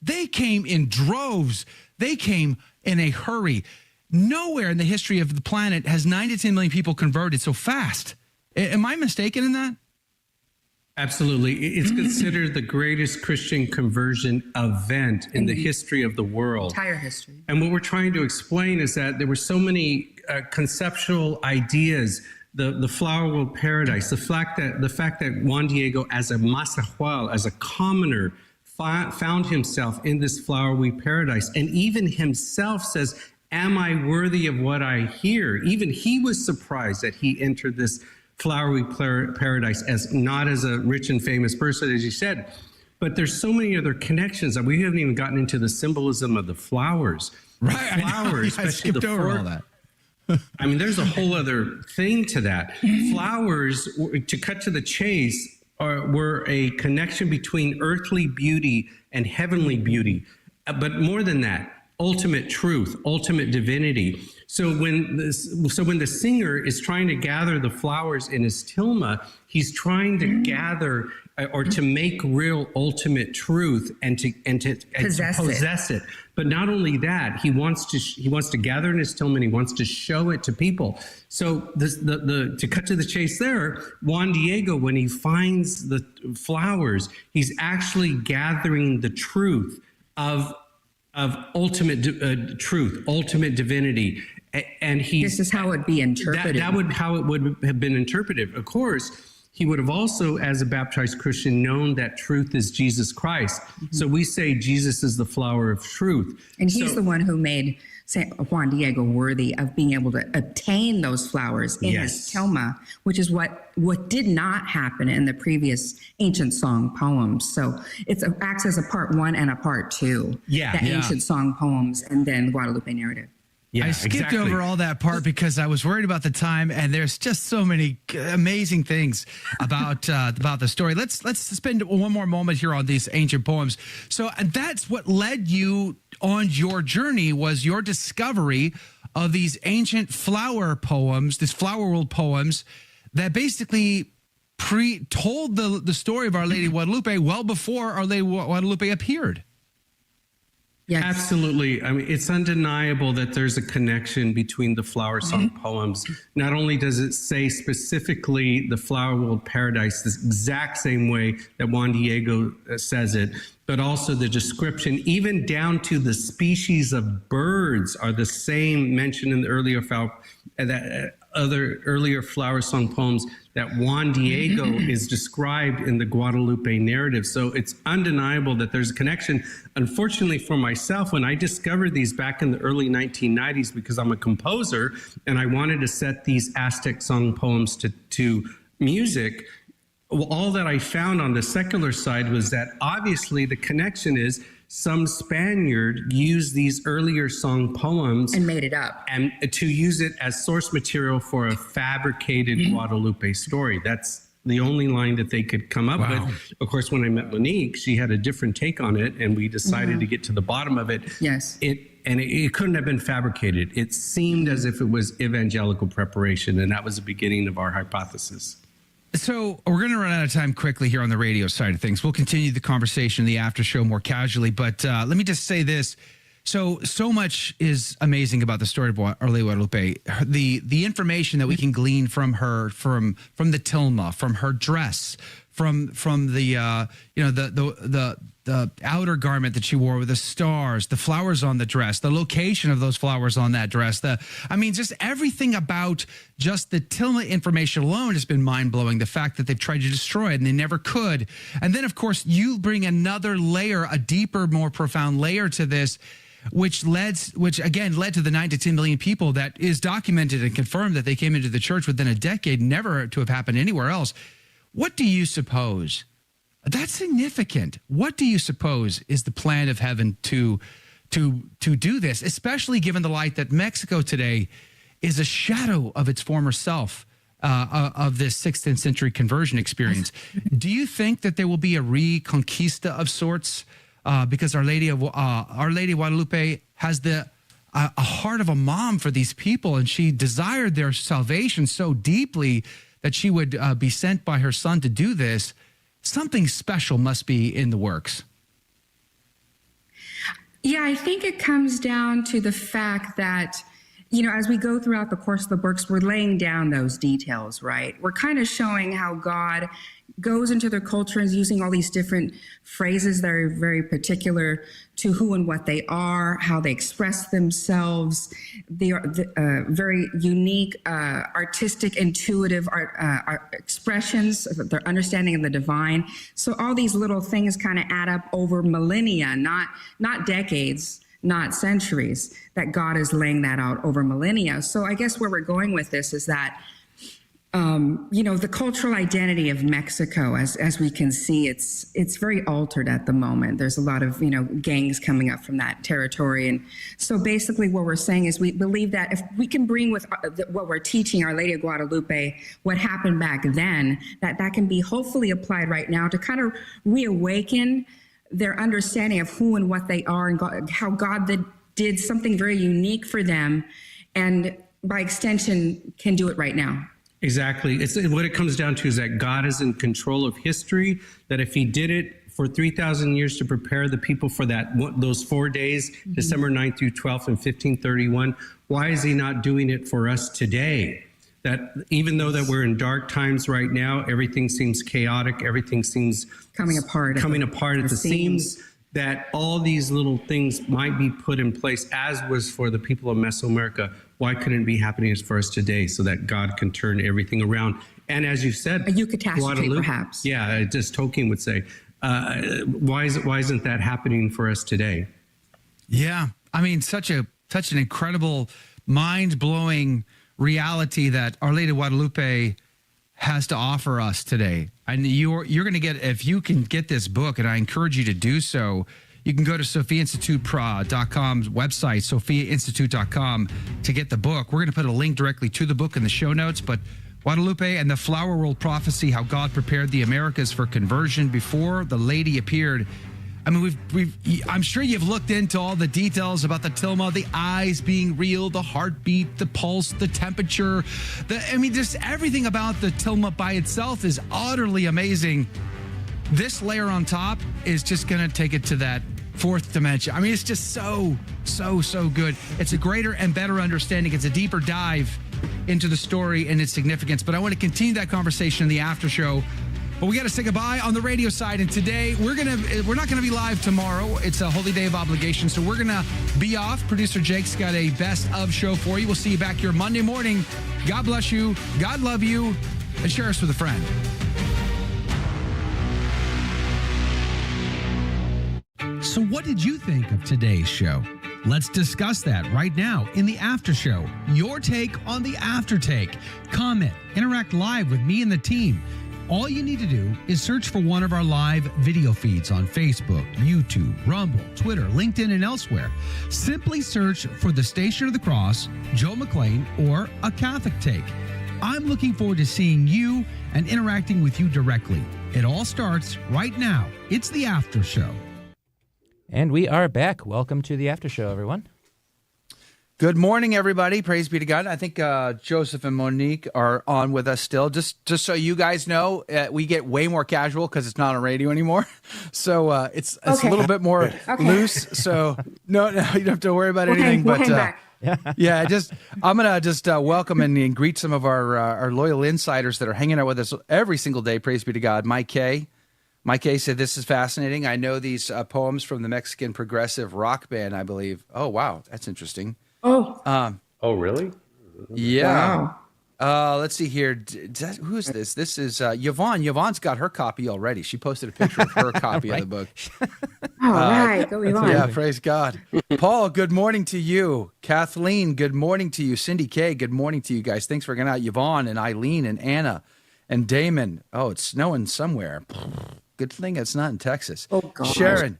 They came in droves. They came in a hurry. Nowhere in the history of the planet has 9 to 10 million people converted so fast. Am I mistaken in that? Absolutely. It's considered the greatest Christian conversion event in the history of the world. Entire history. And what we're trying to explain is that there were so many conceptual ideas, the flower world paradise, the fact that Juan Diego, as a masahual, as a commoner, found himself in this flowery paradise, and even himself says, "Am I worthy of what I hear?" Even he was surprised that he entered this flowery paradise not as a rich and famous person, as you said, but there's so many other connections that we haven't even gotten into the symbolism of the flowers. Right, the flowers, I skipped over all that. I mean, there's a whole other thing to that. Flowers, to cut to the chase, were a connection between earthly beauty and heavenly beauty. but more than that, ultimate truth, ultimate divinity. So when the singer is trying to gather the flowers in his tilma, he's trying to gather or to make real ultimate truth and to possess it. But not only that, he wants to gather in his tilma and he wants to show it to people. So to cut to the chase there, Juan Diego, when he finds the flowers, he's actually gathering the truth of ultimate truth, ultimate divinity. And this is how it would be interpreted. That would how it would have been interpreted. Of course, he would have also, as a baptized Christian, known that truth is Jesus Christ. Mm-hmm. So we say Jesus is the flower of truth. And he's the one who made Juan Diego worthy of being able to obtain those flowers in his tilma, which is what did not happen in the previous ancient song poems. So it acts as a part one and a part two. Ancient song poems and then Guadalupe narrative. I skipped over all that part because I was worried about the time, and there's just so many amazing things about the story. Let's spend one more moment here on these ancient poems. So that's what led you on your journey, was your discovery of these ancient flower poems, these flower world poems that basically told the story of Our Lady of Guadalupe well before Our Lady of Guadalupe appeared. Yes. Absolutely. I mean, it's undeniable that there's a connection between the flower song poems. Not only does it say specifically the flower world paradise the exact same way that Juan Diego says it, but also the description, even down to the species of birds, are the same mentioned in the earlier flower song poems that Juan Diego is described in the Guadalupe narrative. So it's undeniable that there's a connection. Unfortunately for myself, when I discovered these back in the early 1990s, because I'm a composer and I wanted to set these Aztec song poems to music, all that I found on the secular side was that obviously the connection is some Spaniard used these earlier song poems and made it up, and to use it as source material for a fabricated Guadalupe story. That's the only line that they could come up with. Of course, when I met Monique, she had a different take on it, and we decided to get to the bottom of it. Yes. It couldn't have been fabricated. It seemed as if it was evangelical preparation, and that was the beginning of our hypothesis. So we're going to run out of time quickly here on the radio side of things. We'll continue the conversation in the after show more casually, but let me just say this. So much is amazing about the story of Our Lady of Guadalupe. The information that we can glean from her, from the tilma, from her dress, from the the outer garment that she wore with the stars, the flowers on the dress, the location of those flowers on that dress. Just everything about just the tilma information alone has been mind-blowing. The fact that they've tried to destroy it and they never could. And then, of course, you bring another layer, a deeper, more profound layer to this, which again led to the 9 to 10 million people that is documented and confirmed that they came into the church within a decade, never to have happened anywhere else. What do you suppose? That's significant. What do you suppose is the plan of heaven to do this, especially given the light that Mexico today is a shadow of its former self, of this 6th and century conversion experience? Do you think that there will be a reconquista of sorts? Because Our Lady of Guadalupe has a heart of a mom for these people, and she desired their salvation so deeply that she would be sent by her son to do this. Something special must be in the works. Yeah, I think it comes down to the fact that, as we go throughout the course of the books, we're laying down those details, right? We're kind of showing how God goes into their culture and is using all these different phrases that are very particular to who and what they are, how they express themselves. They are very unique, artistic, intuitive expressions, their understanding of the divine. So all these little things kind of add up over millennia, not decades, not centuries, that God is laying that out over millennia. So I guess where we're going with this is that the cultural identity of Mexico, as we can see, it's very altered at the moment. There's a lot of, gangs coming up from that territory. And so basically what we're saying is we believe that if we can bring with what we're teaching Our Lady of Guadalupe, what happened back then, that can be hopefully applied right now to kind of reawaken their understanding of who and what they are, and how God did something very unique for them, and by extension can do it right now. Exactly. What it comes down to is that God is in control of history, that if he did it for 3,000 years to prepare the people for those 4 days, December 9th through 12th in 1531, why is he not doing it for us today? That even though that we're in dark times right now, everything seems chaotic, everything seems coming apart at the seams, that all these little things might be put in place, as was for the people of Mesoamerica. Why couldn't it be happening for us today, so that God can turn everything around? And as you said, a eucatastrophe, Guadalupe, perhaps. Yeah, just Tolkien would say, why isn't that happening for us today? Yeah, I mean, such an incredible, mind-blowing reality that Our Lady of Guadalupe has to offer us today. And you're going to get, if you can get this book, and I encourage you to do so, you can go to SophiaInstitute.com's website, SophiaInstitute.com, to get the book. We're going to put a link directly to the book in the show notes, but Guadalupe and the Flower World Prophecy, How God Prepared the Americas for Conversion Before the Lady Appeared. I mean, I'm sure you've looked into all the details about the tilma, the eyes being real, the heartbeat, the pulse, the temperature. Just everything about the tilma by itself is utterly amazing. This layer on top is just going to take it to that fourth dimension. I mean, it's just so good. It's a greater and better understanding. It's a deeper dive into the story and its significance. But I want to continue that conversation in the after show. But we got to say goodbye on the radio side. And today we're not going to be live tomorrow. It's a holy day of obligation. So we're going to be off. Producer Jake's got a best of show for you. We'll see you back here Monday morning. God bless you. God love you. And share us with a friend. So what did you think of today's show? Let's discuss that right now in the after show. Your take on the after take. Comment, interact live with me and the team. All you need to do is search for one of our live video feeds on Facebook, YouTube, Rumble, Twitter, LinkedIn, and elsewhere. Simply search for the Station of the Cross, Joe McClain, or A Catholic Take. I'm looking forward to seeing you and interacting with you directly. It all starts right now. It's the after show. And we are back. Welcome to the after show, everyone. Good morning, everybody. Praise be to God. I think Joseph and Monique are on with us still. Just so you guys know, we get way more casual because it's not on radio anymore. So it's okay. A little bit more loose. So no, you don't have to worry about anything. But I'm gonna just welcome and greet some of our loyal insiders that are hanging out with us every single day. Praise be to God. Mike K said, "This is fascinating. I know these poems from the Mexican progressive rock band, I believe." Oh, wow. That's interesting. Oh, really? Yeah. Wow. Let's see here. Who is this? This is Yvonne. Yvonne's got her copy already. She posted a picture of her copy of the book. All right. Go Yvonne. Yeah, praise God. Paul, good morning to you. Kathleen, good morning to you. Cindy K, good morning to you guys. Thanks for getting out. Yvonne and Eileen and Anna and Damon. Oh, it's snowing somewhere. Good thing it's not in Texas. Oh, God. Sharon.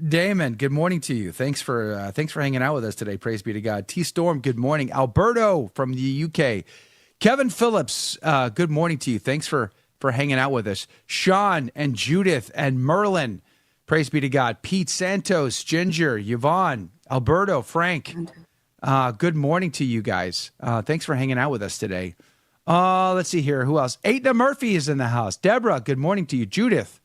Damon, good morning to you. Thanks for hanging out with us today. Praise be to God. T Storm, good morning. Alberto from the UK. Kevin Phillips, good morning to you. Thanks for hanging out with us. Sean and Judith and Merlin, praise be to God. Pete Santos, Ginger, Yvonne, Alberto, Frank, good morning to you guys. Thanks for hanging out with us today. Let's see here. Who else? Aetna Murphy is in the house. Deborah, good morning to you. Judith,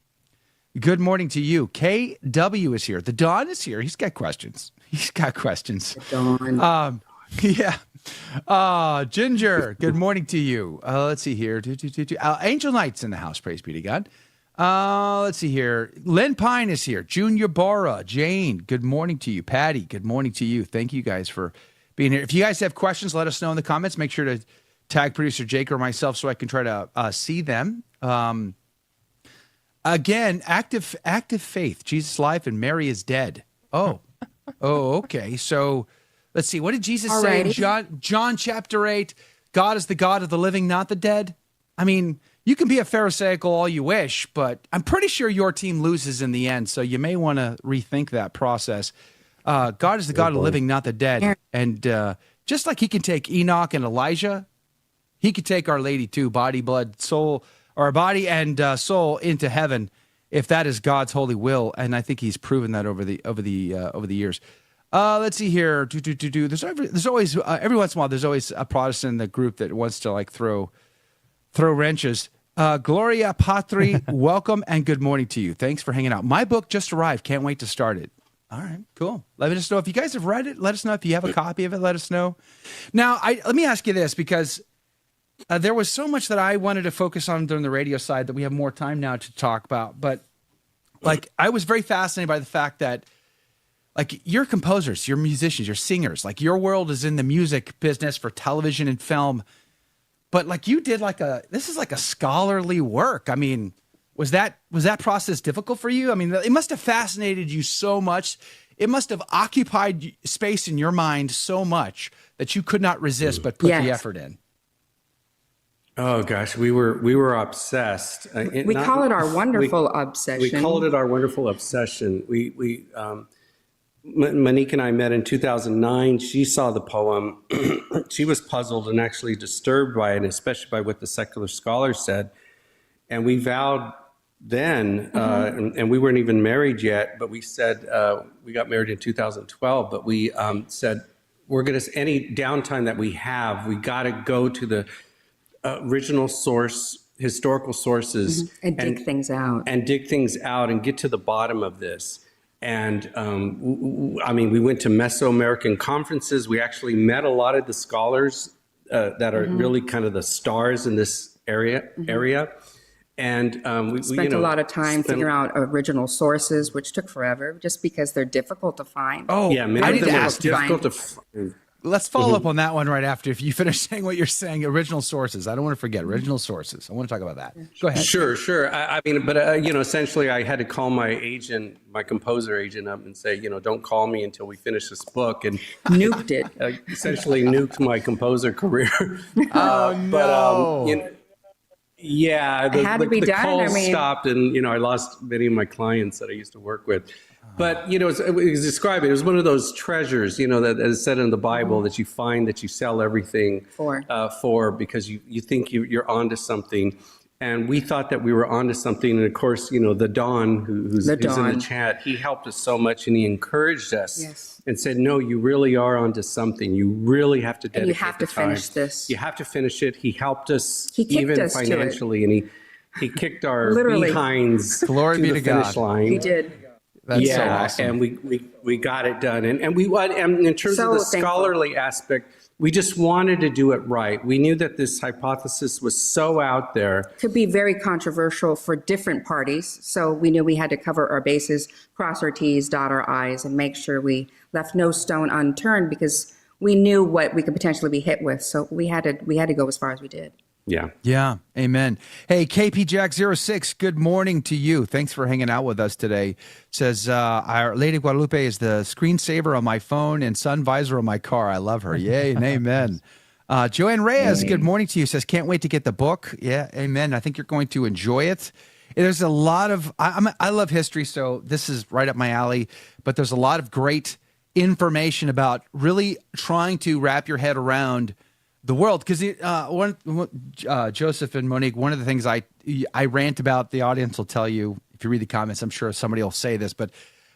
good morning to you. KW is here. The Don is here. He's got questions. Don. Yeah. Ginger, good morning to you. Let's see here. Angel Knight's in the house. Praise be to God. Let's see here. Lynn Pine is here. Junior Barra. Jane, good morning to you. Patty, good morning to you. Thank you guys for being here. If you guys have questions, let us know in the comments. Make sure to tag producer Jake or myself so I can try to see them. Again, active faith. Jesus' life and Mary is dead. Oh, okay. So let's see. What did Jesus say in John chapter 8? God is the God of the living, not the dead. I mean, you can be a Pharisaical all you wish, but I'm pretty sure your team loses in the end. So you may want to rethink that process. God is the God of the living, not the dead. And just like he can take Enoch and Elijah, he could take Our Lady too, body, blood, soul, or body and soul into heaven if that is God's holy will, and I think He's proven that over the years. Let's see here. There's always every once in a while there's always a Protestant in the group that wants to like throw wrenches. Gloria Patri, welcome and good morning to you. Thanks for hanging out. My book just arrived. Can't wait to start it. All right, cool. Let us know if you guys have read it. Let us know if you have a copy of it. Let us know. Now, let me ask you this, because there was so much that I wanted to focus on during the radio side that we have more time now to talk about. But like, I was very fascinated by the fact that like you're composers, you're musicians, you're singers. Like your world is in the music business for television and film. But like you did this is like a scholarly work. I mean, was that process difficult for you? I mean, it must have fascinated you so much. It must have occupied space in your mind so much that you could not resist but put the effort in. Oh gosh, we were obsessed. We call it our wonderful obsession. We called it our wonderful obsession. Monique and I met in 2009. She saw the poem. She was puzzled and actually disturbed by it, especially by what the secular scholars said. And we vowed then, and we weren't even married yet, but we said, we got married in 2012, but we said, we're going to, any downtime that we have, we got to go to the original source, historical sources. And dig things out. And dig things out and get to the bottom of this. And I mean, we went to Mesoamerican conferences. We actually met a lot of the scholars that are really kind of the stars in this area. And we spent a lot of time figuring out original sources, which took forever, just because they're difficult to find. Oh, yeah, many of them are difficult to find. Let's follow up on that one right after. If you finish saying what you're saying, original sources. I don't want to forget original sources. I want to talk about that. Go ahead. Sure. I mean, but essentially, I had to call my agent, my composer agent, up and say, don't call me until we finish this book, and nuked it. Essentially, nuked my composer career. No. Yeah, it had to be the done. calls stopped, and I lost many of my clients that I used to work with. But it was described. It was one of those treasures, that is said in the Bible that you find that you sell everything for because you think you're onto something. And we thought that we were onto something. And of course, the Don, who's in the chat, he helped us so much, and he encouraged us and said, "No, you really are onto something. You really have to dedicate and you have to finish this. You have to finish it." He helped us even us financially, and he kicked our literally behinds Glory to be the to finish God. line. He did. That's so awesome. And we got it done. And in terms of the scholarly aspect, we just wanted to do it right. We knew that this hypothesis was so out there. Could be very controversial for different parties. So we knew we had to cover our bases, cross our T's, dot our I's, and make sure we left no stone unturned, because we knew what we could potentially be hit with. So we had to go as far as we did. Yeah. Amen. Hey, KP Jack 06, good morning to you. Thanks for hanging out with us today. Says, Our Lady of Guadalupe is the screensaver on my phone and sun visor on my car. I love her. Yay and amen. Joanne Reyes, good morning to you. Says, can't wait to get the book. Yeah, amen. I think you're going to enjoy it. There's a lot of, I love history, so this is right up my alley, but there's a lot of great information about really trying to wrap your head around the world, because Joseph and Monique, one of the things I rant about, the audience will tell you, if you read the comments, I'm sure somebody will say this, but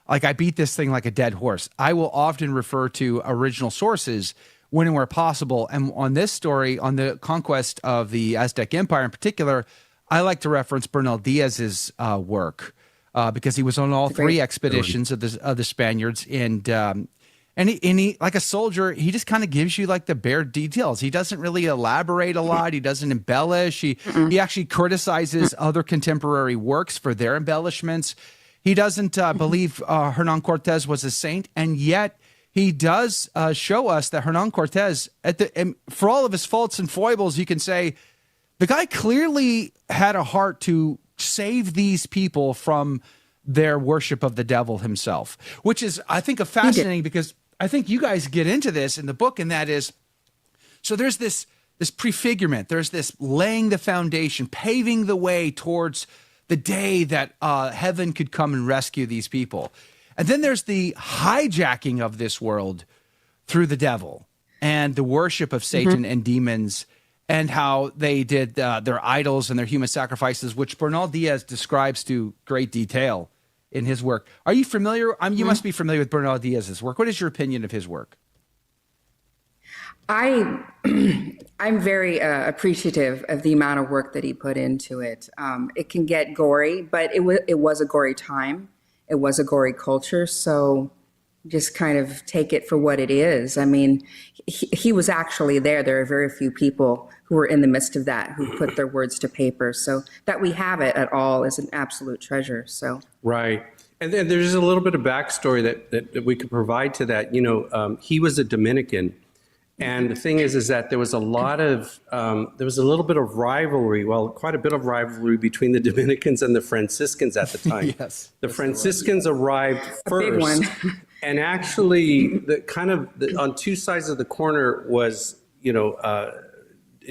like I beat this thing like a dead horse. I will often refer to original sources when and where possible. And on this story, on the conquest of the Aztec Empire in particular, I like to reference Bernal Diaz's work because he was on all three expeditions of the Spaniards, and he, like a soldier, he just kind of gives you like the bare details. He doesn't really elaborate a lot. He doesn't embellish. He actually criticizes other contemporary works for their embellishments. He doesn't believe Hernan Cortez was a saint, and yet he does show us that Hernan Cortez, for all of his faults and foibles, you can say the guy clearly had a heart to save these people from their worship of the devil himself, which is, I think, fascinating, because I think you guys get into this in the book, and that is, so there's this prefigurement, there's this laying the foundation, paving the way towards the day that heaven could come and rescue these people. And then there's the hijacking of this world through the devil and the worship of Satan and demons. and how they did their idols and their human sacrifices, which Bernal Diaz describes to great detail in his work. Are you familiar? You must be familiar with Bernal Diaz's work. What is your opinion of his work? I'm very appreciative of the amount of work that he put into it. It can get gory, but it was a gory time. It was a gory culture. So just kind of take it for what it is. I mean, he was actually there. There are very few people who were in the midst of that, who put their words to paper. So that we have it at all is an absolute treasure. So right. And then there's a little bit of backstory that we could provide to that. You know, he was a Dominican. And the thing is that there was a little bit of rivalry, quite a bit of rivalry between the Dominicans and the Franciscans at the time. Yes. The Franciscans arrived first. And actually, on two sides of the corner was,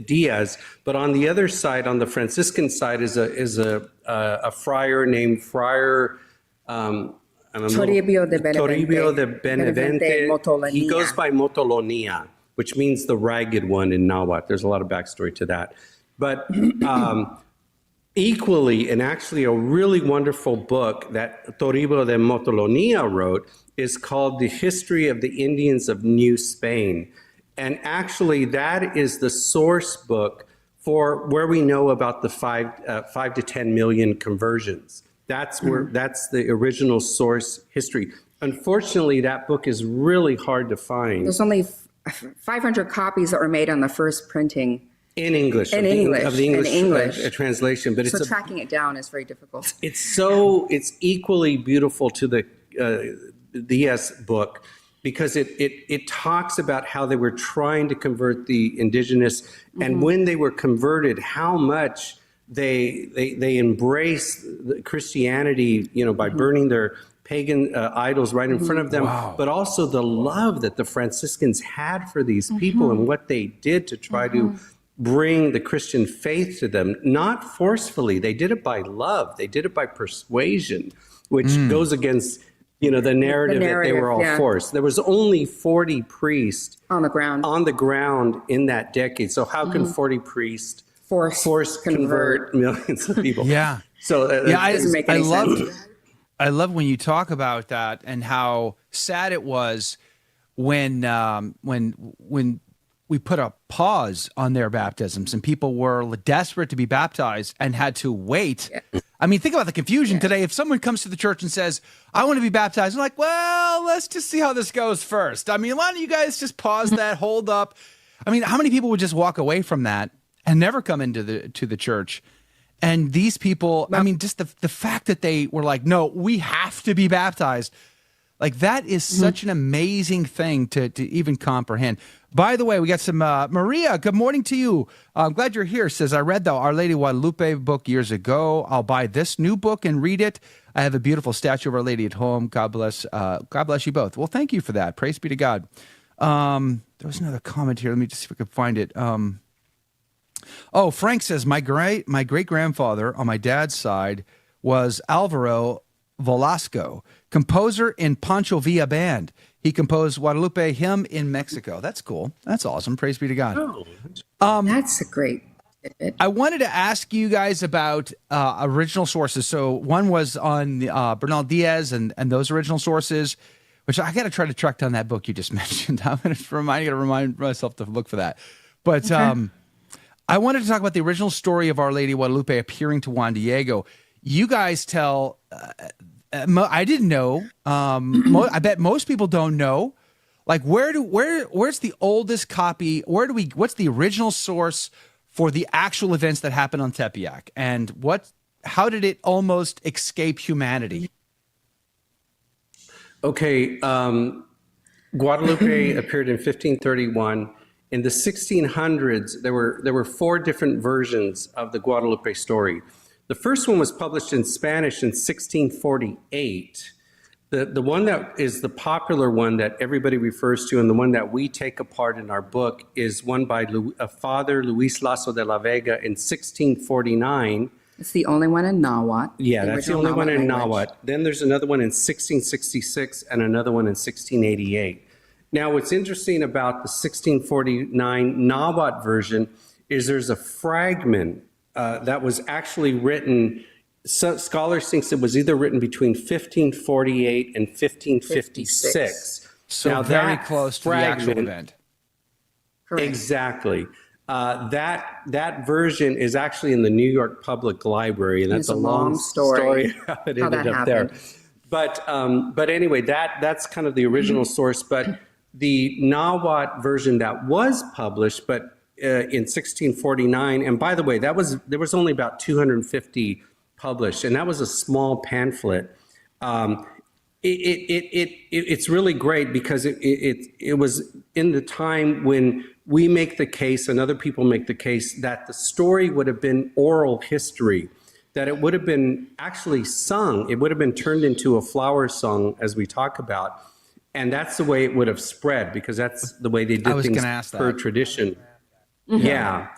Diaz, but on the other side, on the Franciscan side, is a friar named Friar Toribio de Benavente. He goes by Motolonia, which means the ragged one in Nahuatl. There's a lot of backstory to that. But equally, and actually a really wonderful book that Toribio de Motolonia wrote is called The History of the Indians of New Spain. And actually, that is the source book for where we know about the 5 to 10 million conversions. That's the original source history. Unfortunately, that book is really hard to find. There's only 500 copies that were made on the first printing. In English. Of the English translation. But so tracking it down is very difficult. It's equally beautiful to the Diaz book, because it talks about how they were trying to convert the indigenous, and when they were converted, how much they embraced Christianity, by burning their pagan idols right in front of them, but also the love that the Franciscans had for these people and what they did to try to bring the Christian faith to them, not forcefully. They did it by love. They did it by persuasion, which goes against the narrative that they were all forced. There was only 40 priests on the ground in that decade. So how can 40 priests force convert millions of people? Yeah. So I love when you talk about that and how sad it was when we put a pause on their baptisms and people were desperate to be baptized and had to wait. Yeah. I mean, think about the confusion today. If someone comes to the church and says, I want to be baptized, I'm like, well, let's just see how this goes first. I mean, why don't you guys just pause that, hold up? I mean, how many people would just walk away from that and never come into the church? And these people, I mean, just the fact that they were like, no, we have to be baptized. Like, that is such an amazing thing to even comprehend. By the way, we got some, Maria, good morning to you. I'm glad you're here. Says, I read the Our Lady of Guadalupe book years ago. I'll buy this new book and read it. I have a beautiful statue of Our Lady at home. God bless you both. Well, thank you for that. Praise be to God. There was another comment here. Let me just see if I can find it. Frank says, my great-grandfather on my dad's side was Alvaro Velasco, composer in Pancho Villa Band. He composed Guadalupe hymn in Mexico. That's cool. That's awesome. Praise be to God. That's a great tidbit. I wanted to ask you guys about original sources. So one was on Bernal Diaz and those original sources, which I got to try to track down that book you just mentioned. I'm going to remind myself to look for that. But I wanted to talk about the original story of Our Lady of Guadalupe appearing to Juan Diego. You guys tell, I didn't know. I bet most people don't know. Like, where's the oldest copy? What's the original source for the actual events that happened on Tepeyac? And how did it almost escape humanity? Okay. Guadalupe appeared in 1531. In the 1600s, there were 4 different versions of the Guadalupe story. The first one was published in Spanish in 1648. The one that is the popular one that everybody refers to, and the one that we take apart in our book, is one by Father Luis Lasso de la Vega in 1649. It's the only one in Nahuatl. Yeah, that's the only one in Nahuatl. Then there's another one in 1666 and another one in 1688. Now, what's interesting about the 1649 Nahuatl version is there's a fragment that was actually written. Some scholars think it was either written between 1548 and 1556. So now, very that close to the actual event. Correct. Exactly. That version is actually in the New York Public Library, and that's a long story how it ended up there. But anyway, that's kind of the original source. But the Nahuatl version that was published, but in 1649, and by the way, there was only about 250 published, and that was a small pamphlet. It's really great because it was in the time when we make the case and other people make the case that the story would have been oral history, that it would have been actually sung. It would have been turned into a flower song, as we talk about. And that's the way it would have spread, because that's the way they did things per tradition. Mm-hmm. Yeah.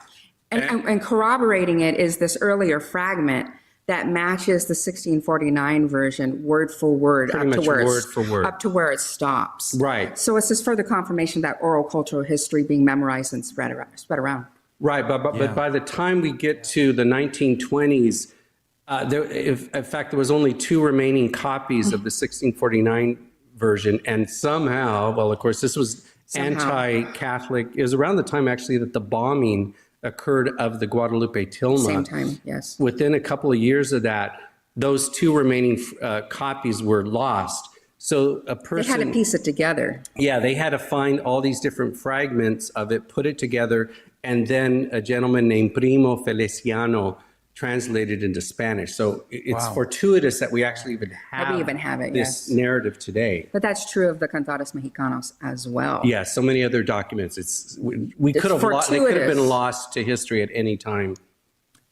And corroborating it is this earlier fragment that matches the 1649 version word for word, Pretty much word for word, up to where it stops. Right. So it's just further confirmation that oral cultural history being memorized and spread around. Right, but by the time we get to the 1920s, in fact, there was only 2 remaining copies of the 1649 version, and somehow, well, of course, this was anti-Catholic. It was around the time, actually, that the bombing occurred of the Guadalupe Tilma. Same time, yes. Within a couple of years of that, those 2 remaining copies were lost. So a person... They had to piece it together. Yeah, they had to find all these different fragments of it, put it together, and then a gentleman named Primo Feliciano translated into Spanish. So it's fortuitous that we actually even have it, this narrative today. But that's true of the Cantares Mexicanos as well. Yeah, so many other documents. We could have they could have been lost to history at any time.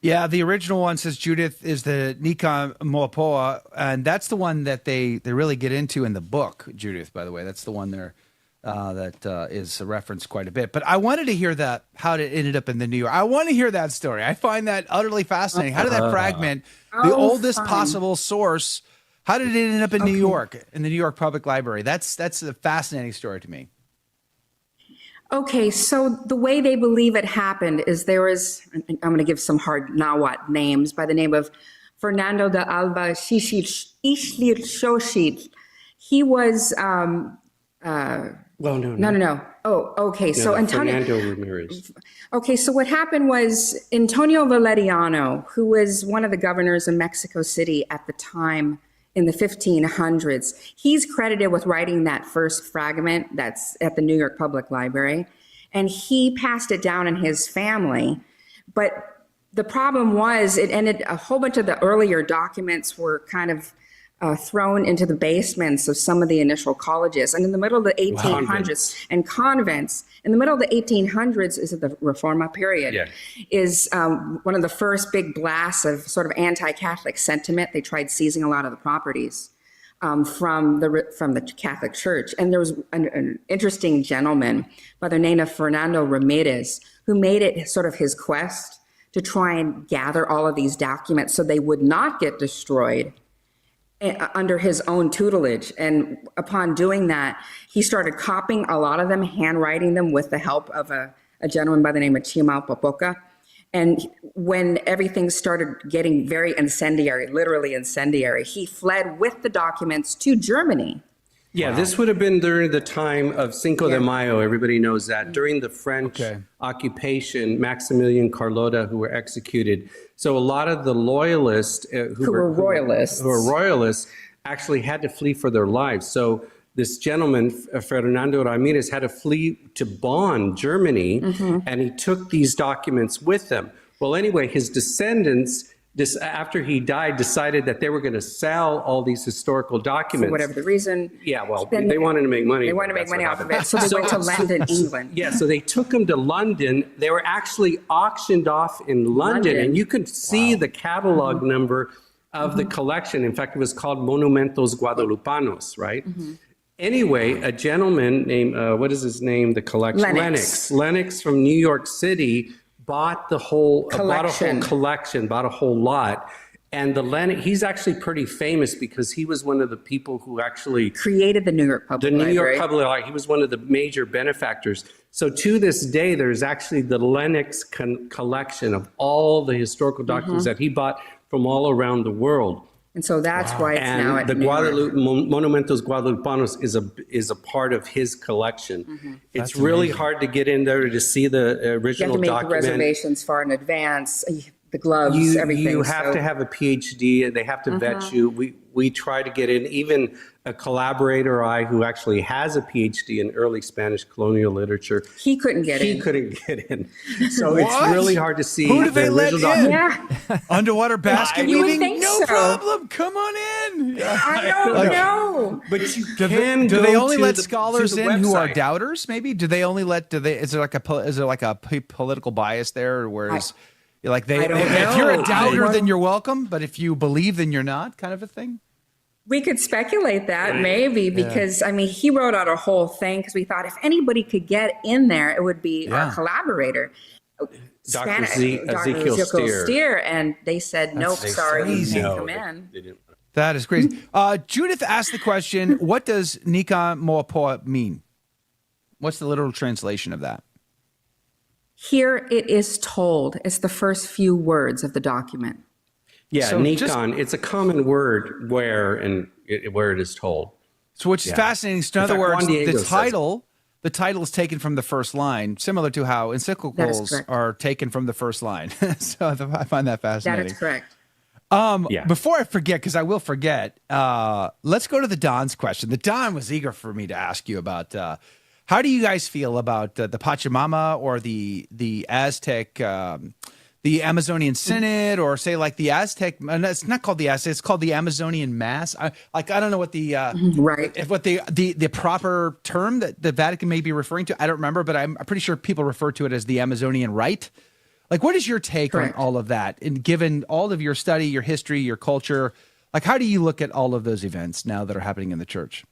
Yeah, the original one says Judith is the Nika Moapoa, and that's the one that they really get into in the book, Judith, by the way. That's the one there that is referenced quite a bit. But I wanted to hear how it ended up in the New York. I want to hear that story. I find that utterly fascinating. How did that fragment, the oldest possible source, how did it end up in New York, in the New York Public Library? That's a fascinating story to me. Okay, so the way they believe it happened is there was, I'm going to give some hard Nahuatl names, by the name of Fernando de Alba Ixtlilxochitl. He was... No. Oh, okay. So Fernando Ramirez. Okay, so what happened was Antonio Valeriano, who was one of the governors of Mexico City at the time in the 1500s, he's credited with writing that first fragment that's at the New York Public Library, and he passed it down in his family. But the problem was it ended, a whole bunch of the earlier documents were kind of thrown into the basements of some of the initial colleges. And in the middle of the 1800s, and convents, in the middle of the 1800s is the Reforma period, is one of the first big blasts of sort of anti-Catholic sentiment. They tried seizing a lot of the properties from the Catholic Church. And there was an interesting gentleman by the name of Fernando Ramirez, who made it sort of his quest to try and gather all of these documents so they would not get destroyed under his own tutelage. And upon doing that, he started copying a lot of them, handwriting them with the help of a gentleman by the name of Chimalpopoca. And when everything started getting very incendiary, literally incendiary, he fled with the documents to Germany. Yeah, this would have been during the time of Cinco de Mayo. Everybody knows that. During the French occupation, Maximilian Carlota, who were executed. So a lot of the loyalists who were royalists actually had to flee for their lives. So this gentleman, Fernando Ramirez, had to flee to Bonn, Germany, and he took these documents with him. Well, anyway, his descendants, after he died, decided that they were going to sell all these historical documents. For whatever the reason. Yeah, well, they wanted to make money. They wanted to make money off of it. So they went to London, England. Yeah, so they took them to London. They were actually auctioned off in London. And you could see the catalog number of the collection. In fact, it was called Monumentos Guadalupanos, right? Anyway, a gentleman named, what is his name? The collection? Lennox from New York City bought a whole collection, bought a whole lot. And he's actually pretty famous because he was one of the people who actually created the New York Public Library. The New York Public Library. He was one of the major benefactors. So to this day, there's actually the Lennox collection of all the historical documents that he bought from all around the world. And so that's why it's now at the New York. Monumentos Guadalupanos is a part of his collection. It's really hard to get in there to see the original document. You have to make the reservations far in advance. The gloves, everything. You have to have a PhD, and they have to vet you. We try to get in. Even a collaborator who actually has a PhD in early Spanish colonial literature. He couldn't get in. He couldn't get in. So it's really hard to see. Who do they let in? Yeah. Underwater basket You would weaving? think No so. problem. Come on in. I don't know. But you Do can they go only to let the- scholars to the in who are website. doubters? Maybe is there like a political bias there, whereas like they I don't if you're a know. doubter then you're welcome, but if you believe then you're not, kind of a thing. We could speculate that maybe because, I mean, he wrote out a whole thing because we thought if anybody could get in there, it would be our collaborator, Dr. Dr. Ezekiel Steer. And they said, nope, sorry, you can't come in. That is crazy. Judith asked the question, what does Nika Moapoa mean? What's the literal translation of that? Here it is told. It's the first few words of the document. Yeah, So Nikon. It's a common word where it is told. So which is fascinating. So in In other fact, words, Juan Diego the says title is taken from the first line, similar to how encyclicals correct. are taken from the first line. So I find that fascinating. That is correct. Before I forget, because I will forget, let's go to the Don's question. The Don was eager for me to ask you about how do you guys feel about the Pachamama or the Aztec, the Amazonian Synod, or say like the Aztec? It's not called the Aztec; it's called the Amazonian Mass. I don't know what the the proper term that the Vatican may be referring to. I don't remember, but I'm pretty sure people refer to it as the Amazonian Rite. Like, what is your take on all of that? And given all of your study, your history, your culture, like, how do you look at all of those events now that are happening in the church?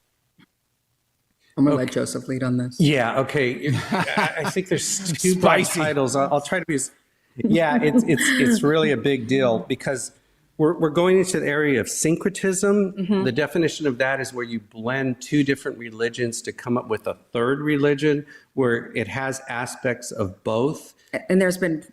I'm going to let Joseph lead on this. Yeah, okay. I think there's two broad titles. I'll try to be as... Yeah, it's really a big deal because we're going into the area of syncretism. The definition of that is where you blend two different religions to come up with a third religion where it has aspects of both. And there's been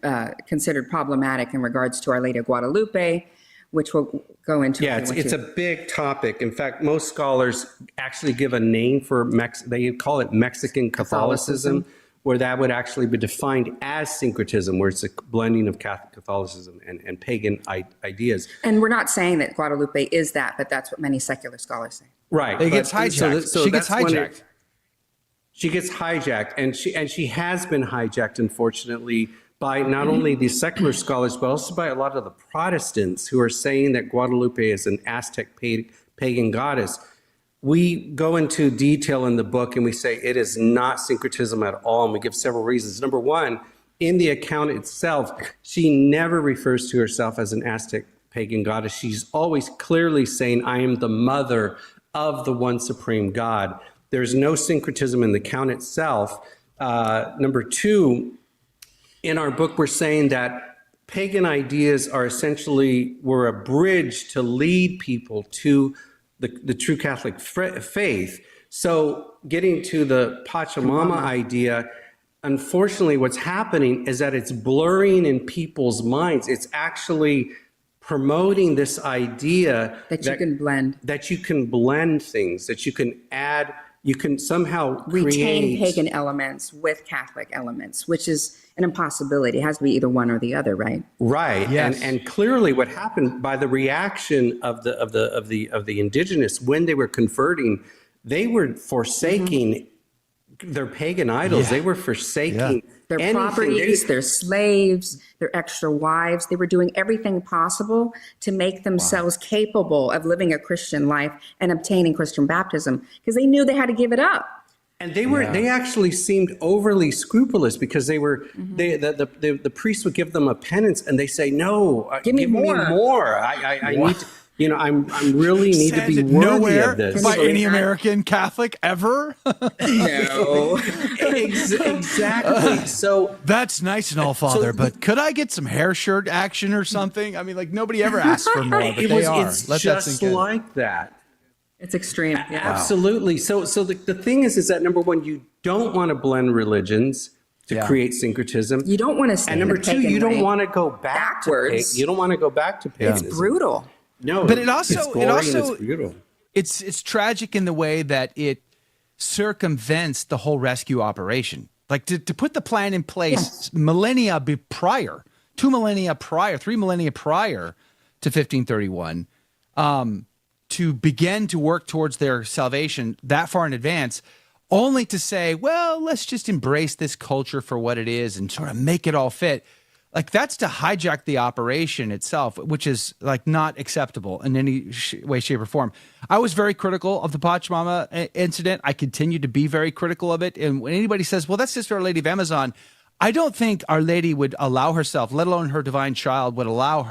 considered problematic in regards to Our Lady of Guadalupe, which we'll go into. Yeah, it's a big topic. In fact, most scholars actually give a name for they call it Mexican Catholicism, where that would actually be defined as syncretism, where it's a blending of Catholicism and pagan ideas. And we're not saying that Guadalupe is that, but that's what many secular scholars say. Right. It gets hijacked. So she gets that's when hijacked. She gets hijacked, and she has been hijacked, unfortunately, by not only the secular scholars, but also by a lot of the Protestants who are saying that Guadalupe is an Aztec pagan goddess. We go into detail in the book and we say it is not syncretism at all, and we give several reasons. Number one, in the account itself, she never refers to herself as an Aztec pagan goddess. She's always clearly saying, I am the mother of the one supreme God. There's no syncretism in the account itself. Number two, in our book, we're saying that pagan ideas were a bridge to lead people to the true Catholic faith. So getting to the Pachamama idea, unfortunately, what's happening is that it's blurring in people's minds. It's actually promoting this idea that you can blend things, that you can add, you can somehow retain pagan elements with Catholic elements, which is an impossibility. It has to be either one or the other, right? Right. Yes. And clearly what happened by the reaction of the indigenous when they were converting, they were forsaking their pagan idols. They were forsaking their properties, their slaves, their extra wives. They were doing everything possible to make themselves capable of living a Christian life and obtaining Christian baptism because they knew they had to give it up. And they actually seemed overly scrupulous because they were the priest would give them a penance and they say, no, give me more. I need to, I'm really need to be worthy nowhere of this. by any American Catholic ever. No, exactly. So that's nice and all, Father, but could I get some hair shirt action or something? I mean, like nobody ever asks for more, but It's Let that just sink in. like that. It's extreme. Yeah. Absolutely. So the thing is that number one, you don't want to blend religions to create syncretism. You don't want to stay and number in the two, pagan you don't way. want to go backwards. You don't want to go back to paganism. It's brutal. No, but it's brutal. It's tragic in the way that it circumvents the whole rescue operation. Like to put the plan in place millennia prior, 3 millennia prior to 1531, to begin to work towards their salvation that far in advance, only to say, well, let's just embrace this culture for what it is and sort of make it all fit. Like that's to hijack the operation itself, which is like not acceptable in any way, shape, or form. I was very critical of the Pachamama incident. I continue to be very critical of it. And when anybody says, well, that's Sister Our Lady of Amazon, I don't think Our Lady would allow herself, let alone her divine child, would allow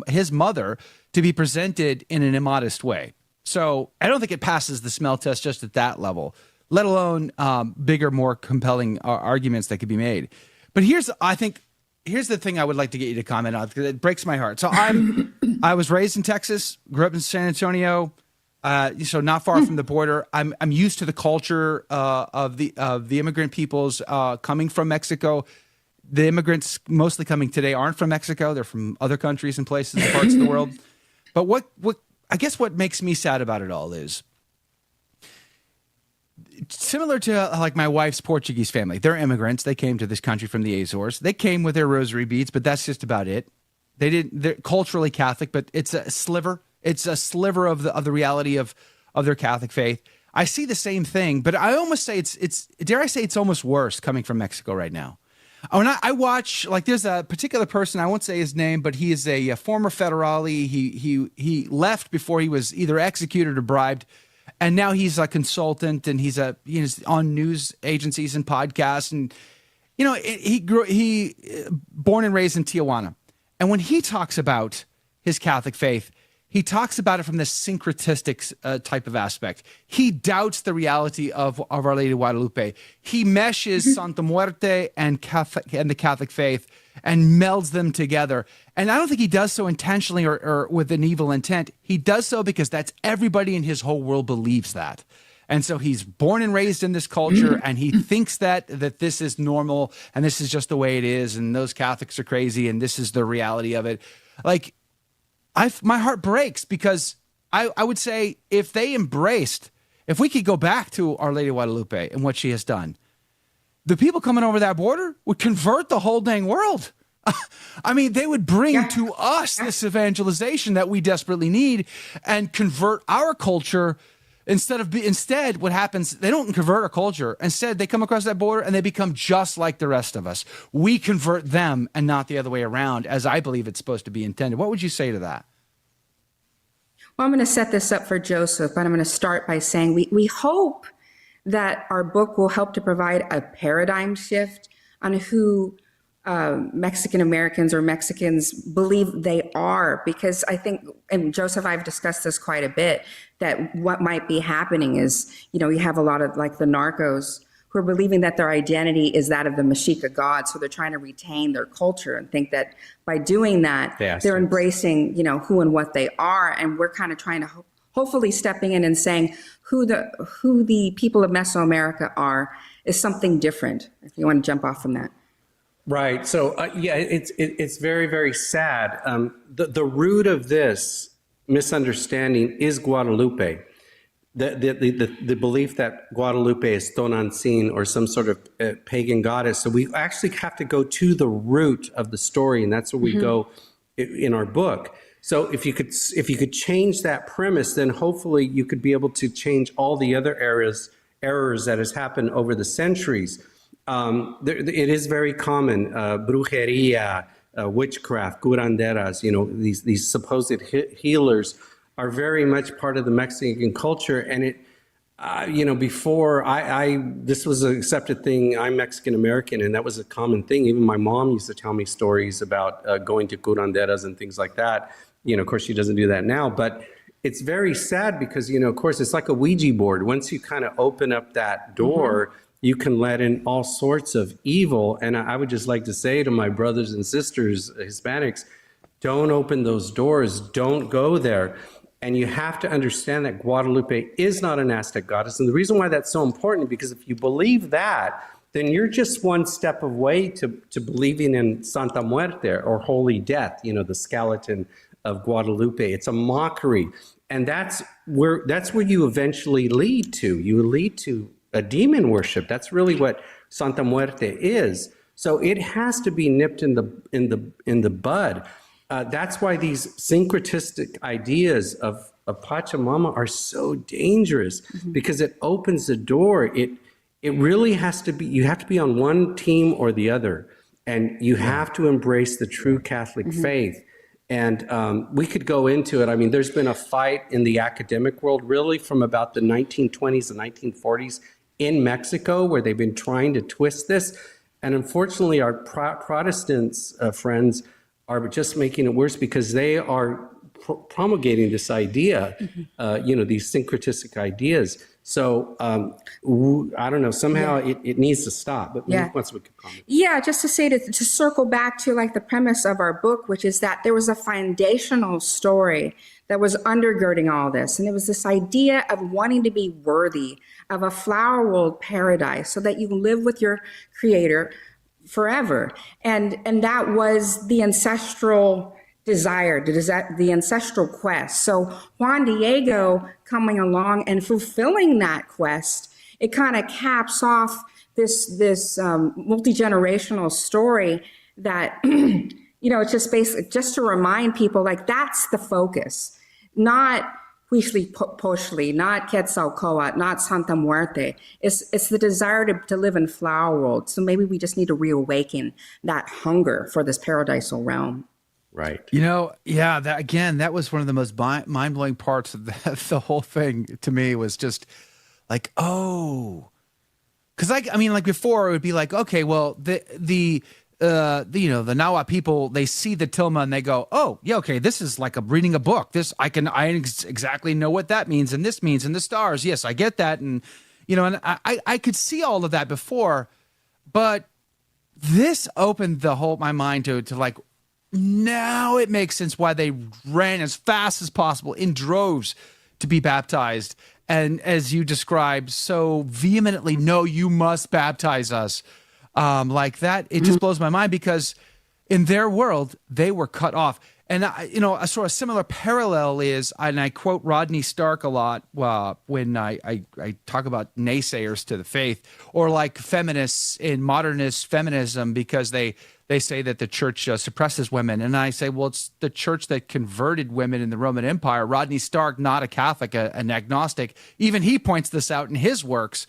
his mother to be presented in an immodest way. So I don't think it passes the smell test just at that level, let alone bigger, more compelling arguments that could be made. But here's the thing I would like to get you to comment on, because it breaks my heart. So I was raised in Texas, grew up in San Antonio, so not far from the border. I'm used to the culture of the immigrant peoples coming from Mexico. The immigrants mostly coming today aren't from Mexico; they're from other countries and places and parts of the world. But what I guess what makes me sad about it all is similar to like my wife's Portuguese family. They're immigrants. They came to this country from the Azores. They came with their rosary beads, but that's just about it. They're culturally Catholic, but it's a sliver. It's a sliver of the reality of their Catholic faith. I see the same thing, but I almost say it's dare I say it's almost worse coming from Mexico right now. When I watch, like, there's a particular person, I won't say his name, but he is a former federale. He left before he was either executed or bribed. And now he's a consultant, and he's on news agencies and podcasts. And, he born and raised in Tijuana. And when he talks about his Catholic faith, he talks about it from this syncretistic type of aspect. He doubts the reality of Our Lady of Guadalupe. He meshes Santa Muerte and the Catholic faith and melds them together. And I don't think he does so intentionally or with an evil intent. He does so because that's everybody in his whole world believes that. And so he's born and raised in this culture, and he thinks that this is normal and this is just the way it is, and those Catholics are crazy and this is the reality of it. Like, my heart breaks, because I would say if we could go back to Our Lady of Guadalupe and what she has done, the people coming over that border would convert the whole dang world. I mean, they would bring to us this evangelization that we desperately need and convert our culture. Instead, what happens, they don't convert our culture. Instead, they come across that border and they become just like the rest of us. We convert them and not the other way around, as I believe it's supposed to be intended. What would you say to that? Well, I'm going to set this up for Joseph, but I'm going to start by saying we hope that our book will help to provide a paradigm shift on who Mexican Americans or Mexicans believe they are, because I think, and Joseph, I've discussed this quite a bit, that what might be happening is, you have a lot of like the narcos who are believing that their identity is that of the Mexica God. So they're trying to retain their culture and think that by doing that, they're embracing, who and what they are. And we're kind of trying to hopefully stepping in and saying who the people of Mesoamerica are is something different, if you want to jump off from that. Right. So, it's very, very sad. The root of this misunderstanding is Guadalupe. The belief that Guadalupe is Tonantzin or some sort of pagan goddess. So we actually have to go to the root of the story, and that's where we go in our book. So if you could change that premise, then hopefully you could be able to change all the other errors that has happened over the centuries. It is very common, brujeria, witchcraft, curanderas, these supposed healers are very much part of the Mexican culture. And it, before this was an accepted thing. I'm Mexican American, and that was a common thing. Even my mom used to tell me stories about going to curanderas and things like that. Of course, she doesn't do that now, but it's very sad because, of course, it's like a Ouija board. Once you kind of open up that door, you can let in all sorts of evil. And I would just like to say to my brothers and sisters, Hispanics, don't open those doors. Don't go there. And you have to understand that Guadalupe is not an Aztec goddess. And the reason why that's so important, because if you believe that, then you're just one step away to believing in Santa Muerte or Holy Death, the skeleton of Guadalupe. It's a mockery. And that's where you eventually lead to. You lead to a demon worship. That's really what Santa Muerte is. So it has to be nipped in the bud. That's why these syncretistic ideas of Pachamama are so dangerous, because it opens the door. It really has to be, you have to be on one team or the other, and you have to embrace the true Catholic faith. And we could go into it. I mean, there's been a fight in the academic world really from about the 1920s and 1940s in Mexico, where they've been trying to twist this. And unfortunately, our Protestants friends are just making it worse, because they are promulgating this idea, these syncretistic ideas. So I don't know, somehow it needs to stop. But once we could comment. Yeah, just to say, to circle back to like the premise of our book, which is that there was a foundational story that was undergirding all this. And it was this idea of wanting to be worthy of a flower world paradise so that you can live with your creator forever. And that was the ancestral desire, the ancestral quest. So Juan Diego coming along and fulfilling that quest, it kind of caps off this multi-generational story that, it's just basically just to remind people, like, that's the focus, not Huitzilopochtli, not Quetzalcoatl, not Santa Muerte. It's the desire to live in flower world. So maybe we just need to reawaken that hunger for this paradisal realm. Right. That was one of the most mind-blowing parts of the whole thing to me, was just like, because like before it would be like, okay, well, the Nahua people, they see the tilma and they go, oh yeah, okay, this is like reading a book. This I exactly know what that means, and this means, and the stars. Yes, I get that, and and I could see all of that before, but this opened my mind to like, now it makes sense why they ran as fast as possible in droves to be baptized, and as you described so vehemently, no, you must baptize us. Like that, it just blows my mind, because in their world, they were cut off. And, a sort of similar parallel is, and I quote Rodney Stark a lot when I talk about naysayers to the faith, or like feminists in modernist feminism, because they say that the church suppresses women. And I say, well, it's the church that converted women in the Roman Empire. Rodney Stark, not a Catholic, an agnostic, even he points this out in his works,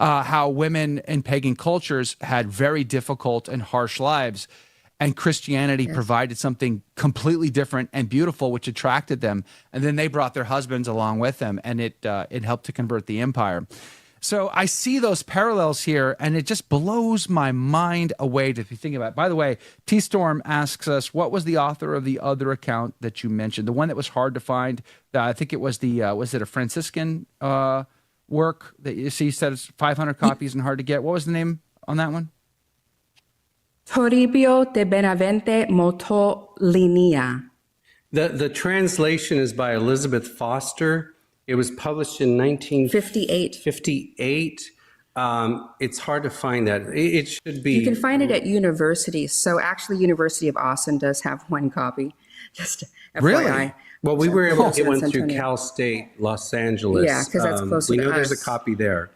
how women in pagan cultures had very difficult and harsh lives. And Christianity provided something completely different and beautiful, which attracted them. And then they brought their husbands along with them, and it helped to convert the empire. So I see those parallels here, and it just blows my mind away to be thinking about it. By the way, T-Storm asks us, what was the author of the other account that you mentioned? The one that was hard to find? I think it was was it a Franciscan work that you see said it's 500 copies and hard to get? What was the name on that one? Toribio de Benavente Motolinia. The translation is by Elizabeth Foster. It was published in 1958. It's hard to find that. It should be. You can find it at universities. So actually, University of Austin does have one copy. Just FYI. Really? Well, we were able to get one through Cal State, Los Angeles. Yeah, because that's closer we to know us. There's a copy there.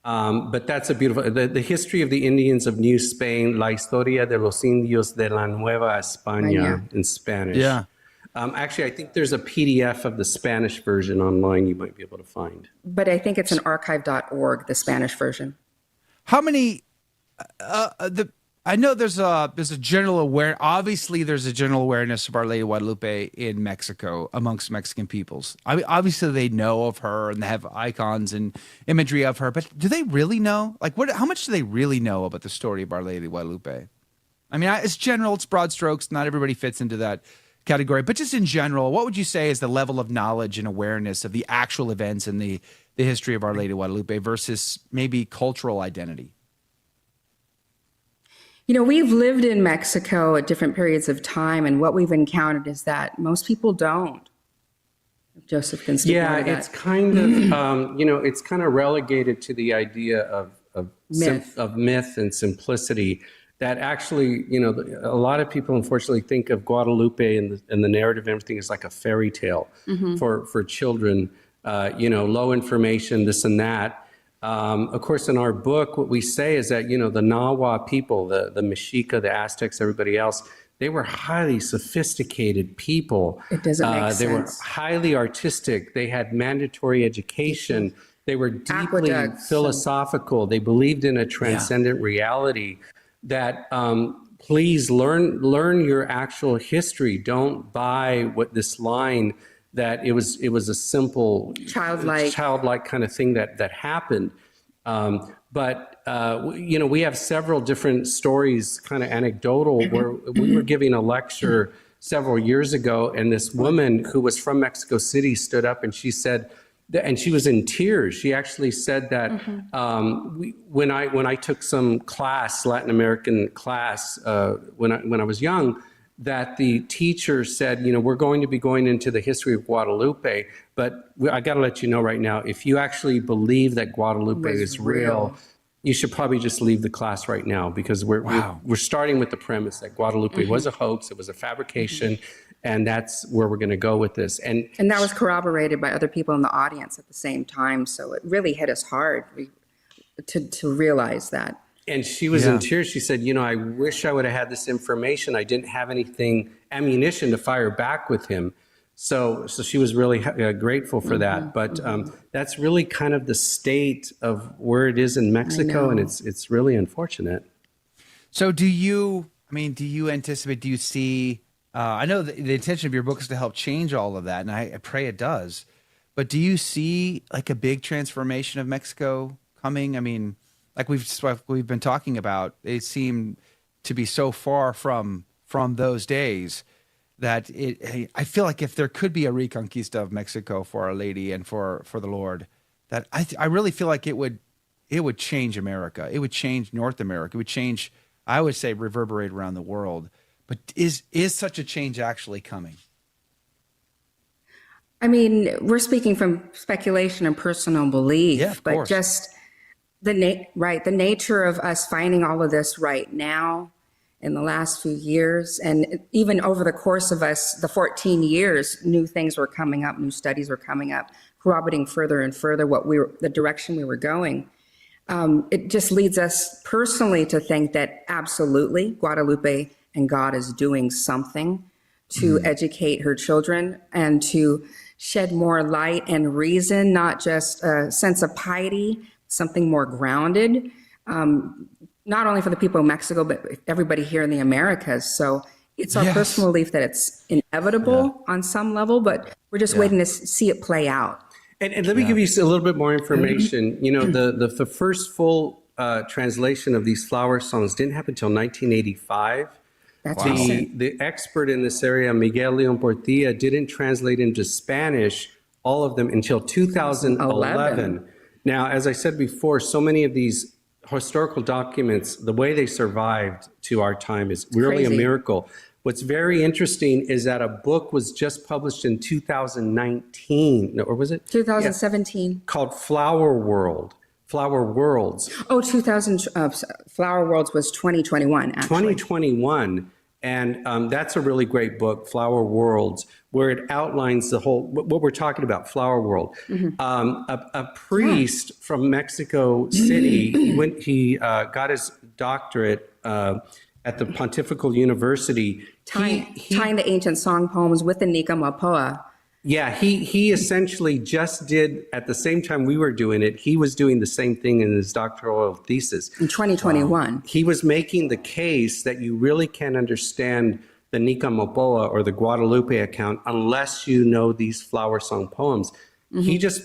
But that's a beautiful, the history of the Indians of New Spain, La Historia de los Indios de la Nueva España in Spanish. Yeah. Actually, I think there's a PDF of the Spanish version online you might be able to find. But I think it's an archive.org, the Spanish version. How many, I know there's a general awareness, obviously there's a general awareness of Our Lady of Guadalupe in Mexico amongst Mexican peoples. Obviously they know of her and they have icons and imagery of her, but do they really know? Like how much do they really know about the story of Our Lady of Guadalupe? I mean, it's general, it's broad strokes, not everybody fits into that category, but just in general, what would you say is the level of knowledge and awareness of the actual events in the history of Our Lady of Guadalupe versus maybe cultural identity? We've lived in Mexico at different periods of time, and what we've encountered is that most people don't. Joseph can speak more to that. It's kind of, it's kind of relegated to the idea of myth and simplicity that actually, a lot of people unfortunately think of Guadalupe and the narrative and everything is like a fairy tale for children, low information, this and that. Of course, in our book, what we say is that, the Nahua people, the Mexica, the Aztecs, everybody else, they were highly sophisticated people. It doesn't make sense. They were highly artistic. They had mandatory education. They were deeply philosophical. They believed in a transcendent reality that please learn your actual history. Don't buy what this line that it was a simple childlike kind of thing that happened. But we have several different stories, kind of anecdotal, where we were giving a lecture several years ago, and this woman who was from Mexico City stood up and she said, and she was in tears. She actually said that when I took some class, Latin American class, when I was young, that the teacher said, we're going to be going into the history of Guadalupe, but I got to let you know right now, if you actually believe that Guadalupe is real, you should probably just leave the class right now, because we're starting with the premise that Guadalupe was a hoax, it was a fabrication, and that's where we're going to go with this. And that was corroborated by other people in the audience at the same time, so it really hit us hard to realize that. And she was in tears. She said, I wish I would have had this information. I didn't have ammunition to fire back with him. So she was really grateful for that. But that's really kind of the state of where it is in Mexico, and it's really unfortunate. So do you anticipate, do you see, I know the intention of your book is to help change all of that, and I pray it does, but do you see like a big transformation of Mexico coming? I mean, like we've been talking about, they seem to be so far from those days that I feel like if there could be a reconquista of Mexico for Our Lady and for the Lord, that I really feel like it would change America. It would change North America. It would change, I would say, reverberate around the world. But is such a change actually coming? I mean, we're speaking from speculation and personal belief, but just the nature of us finding all of this right now in the last few years, and even over the course of the 14 years, new things were coming up, new studies were coming up, corroborating further and further the direction we were going. It just leads us personally to think that absolutely Guadalupe and God is doing something to educate her children and to shed more light and reason, not just a sense of piety, something more grounded, not only for the people of Mexico, but everybody here in the Americas. So it's our personal belief that it's inevitable on some level, but we're just waiting to see it play out. And let me give you a little bit more information. The first full translation of these flower songs didn't happen until 1985. That's the expert in this area, Miguel Leon Portilla, didn't translate into Spanish all of them until 2011. Now, as I said before, so many of these historical documents, the way they survived to our time is really a miracle. What's very interesting is that a book was just published in 2019, or was it? 2017. Called Flower Worlds. Oh, Flower Worlds was 2021, actually. 2021. And that's a really great book, Flower Worlds, where it outlines the whole, what we're talking about, Flower World. A priest from Mexico City, he got his doctorate at the Pontifical University. Tying the ancient song poems with the Nika Mapoa. Yeah, he essentially just did, at the same time we were doing it, he was doing the same thing in his doctoral thesis. In 2021. He was making the case that you really can't understand the Nika Mapoa or the Guadalupe account unless you know these flower song poems. He just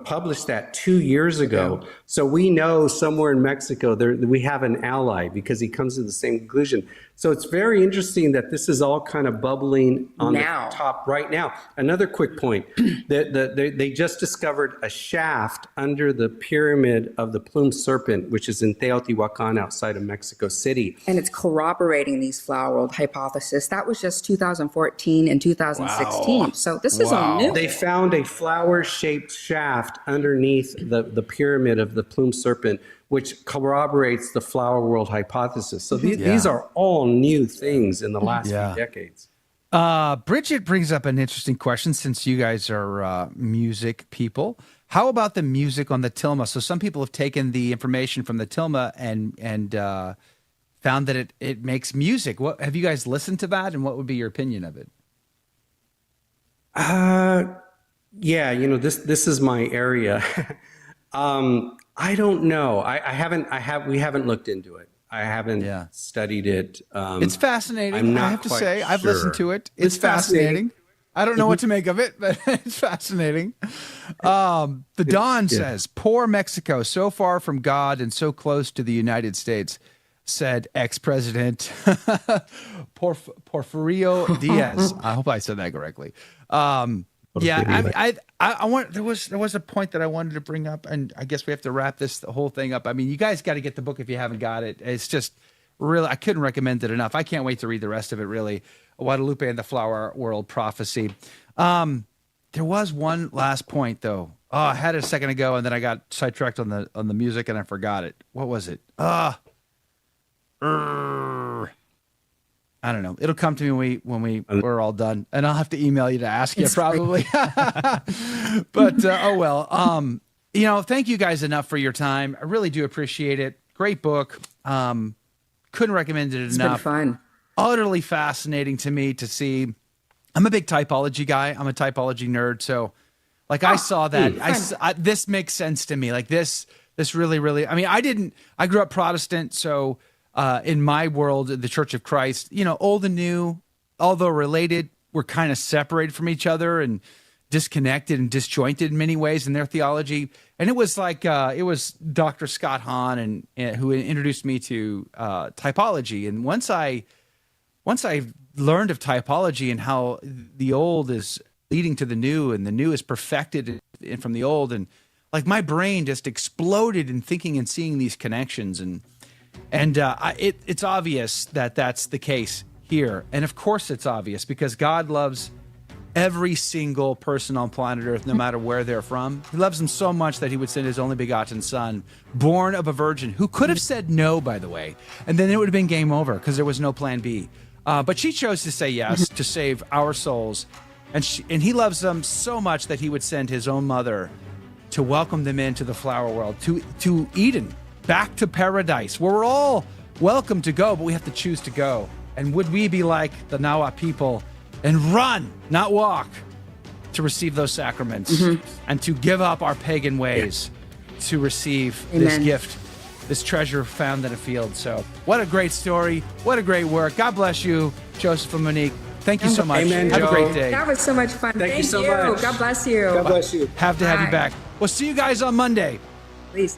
published that 2 years ago. So we know somewhere in Mexico we have an ally because he comes to the same conclusion. So it's very interesting that this is all kind of bubbling on the top right now. Another quick point, they just discovered a shaft under the pyramid of the plumed serpent, which is in Teotihuacan outside of Mexico City. And it's corroborating these flower world hypothesis. That was just 2014 and 2016. Wow. So this is all new. They found a flower-shaped shaft underneath the pyramid of the plumed serpent, which corroborates the flower world hypothesis. So these are all new things in the last few decades. Bridget brings up an interesting question, since you guys are music people. How about the music on the tilma? So some people have taken the information from the tilma and found that it makes music. What have you guys listened to that, and what would be your opinion of it? Yeah, this is my area. I don't know. We haven't looked into it. I haven't studied it. It's fascinating. I have to say, I've listened to it. It's fascinating. I don't know what to make of it, but it's fascinating. The Dawn says, "Poor Mexico, so far from God and so close to the United States," said ex-president Porfirio Diaz. I hope I said that correctly. I want. There was a point that I wanted to bring up, and I guess we have to wrap the whole thing up. I mean, you guys got to get the book if you haven't got it. It's just really, I couldn't recommend it enough. I can't wait to read the rest of it. Really, Guadalupe and the Flower World Prophecy. There was one last point though. Oh, I had it a second ago, and then I got sidetracked on the music, and I forgot it. What was it? I don't know. It'll come to me when we're all done, and I'll have to email you to ask you probably. But oh well. Thank you guys enough for your time. I really do appreciate it. Great book. Couldn't recommend it enough. It's been fun. Utterly fascinating to me to see. I'm a big typology guy. I'm a typology nerd. So, I saw that. This makes sense to me. This really. I mean, I grew up Protestant, so. In my world, the Church of Christ, old and new, although related, were kind of separated from each other and disconnected and disjointed in many ways in their theology. And it was it was Dr. Scott Hahn and who introduced me to typology. And once I learned of typology and how the old is leading to the new and the new is perfected from the old, and my brain just exploded in thinking and seeing these connections. And it's obvious that that's the case here. And of course it's obvious because God loves every single person on planet Earth, no matter where they're from. He loves them so much that he would send his only begotten son, born of a virgin, who could have said no, by the way, and then it would have been game over because there was no plan B. But she chose to say yes to save our souls. And he loves them so much that he would send his own mother to welcome them into the flower world, to Eden, back to paradise, where we're all welcome to go, but we have to choose to go. And would we be like the Nawa people and run, not walk, to receive those sacraments and to give up our pagan ways to receive this gift, this treasure found in a field? So what a great story. What a great work. God bless you, Joseph and Monique. Thank you so much. Amen, have Joe. a great day. That was so much fun. Thank you so much. God bless you. God bless you. Have to have you back. We'll see you guys on Monday. Please.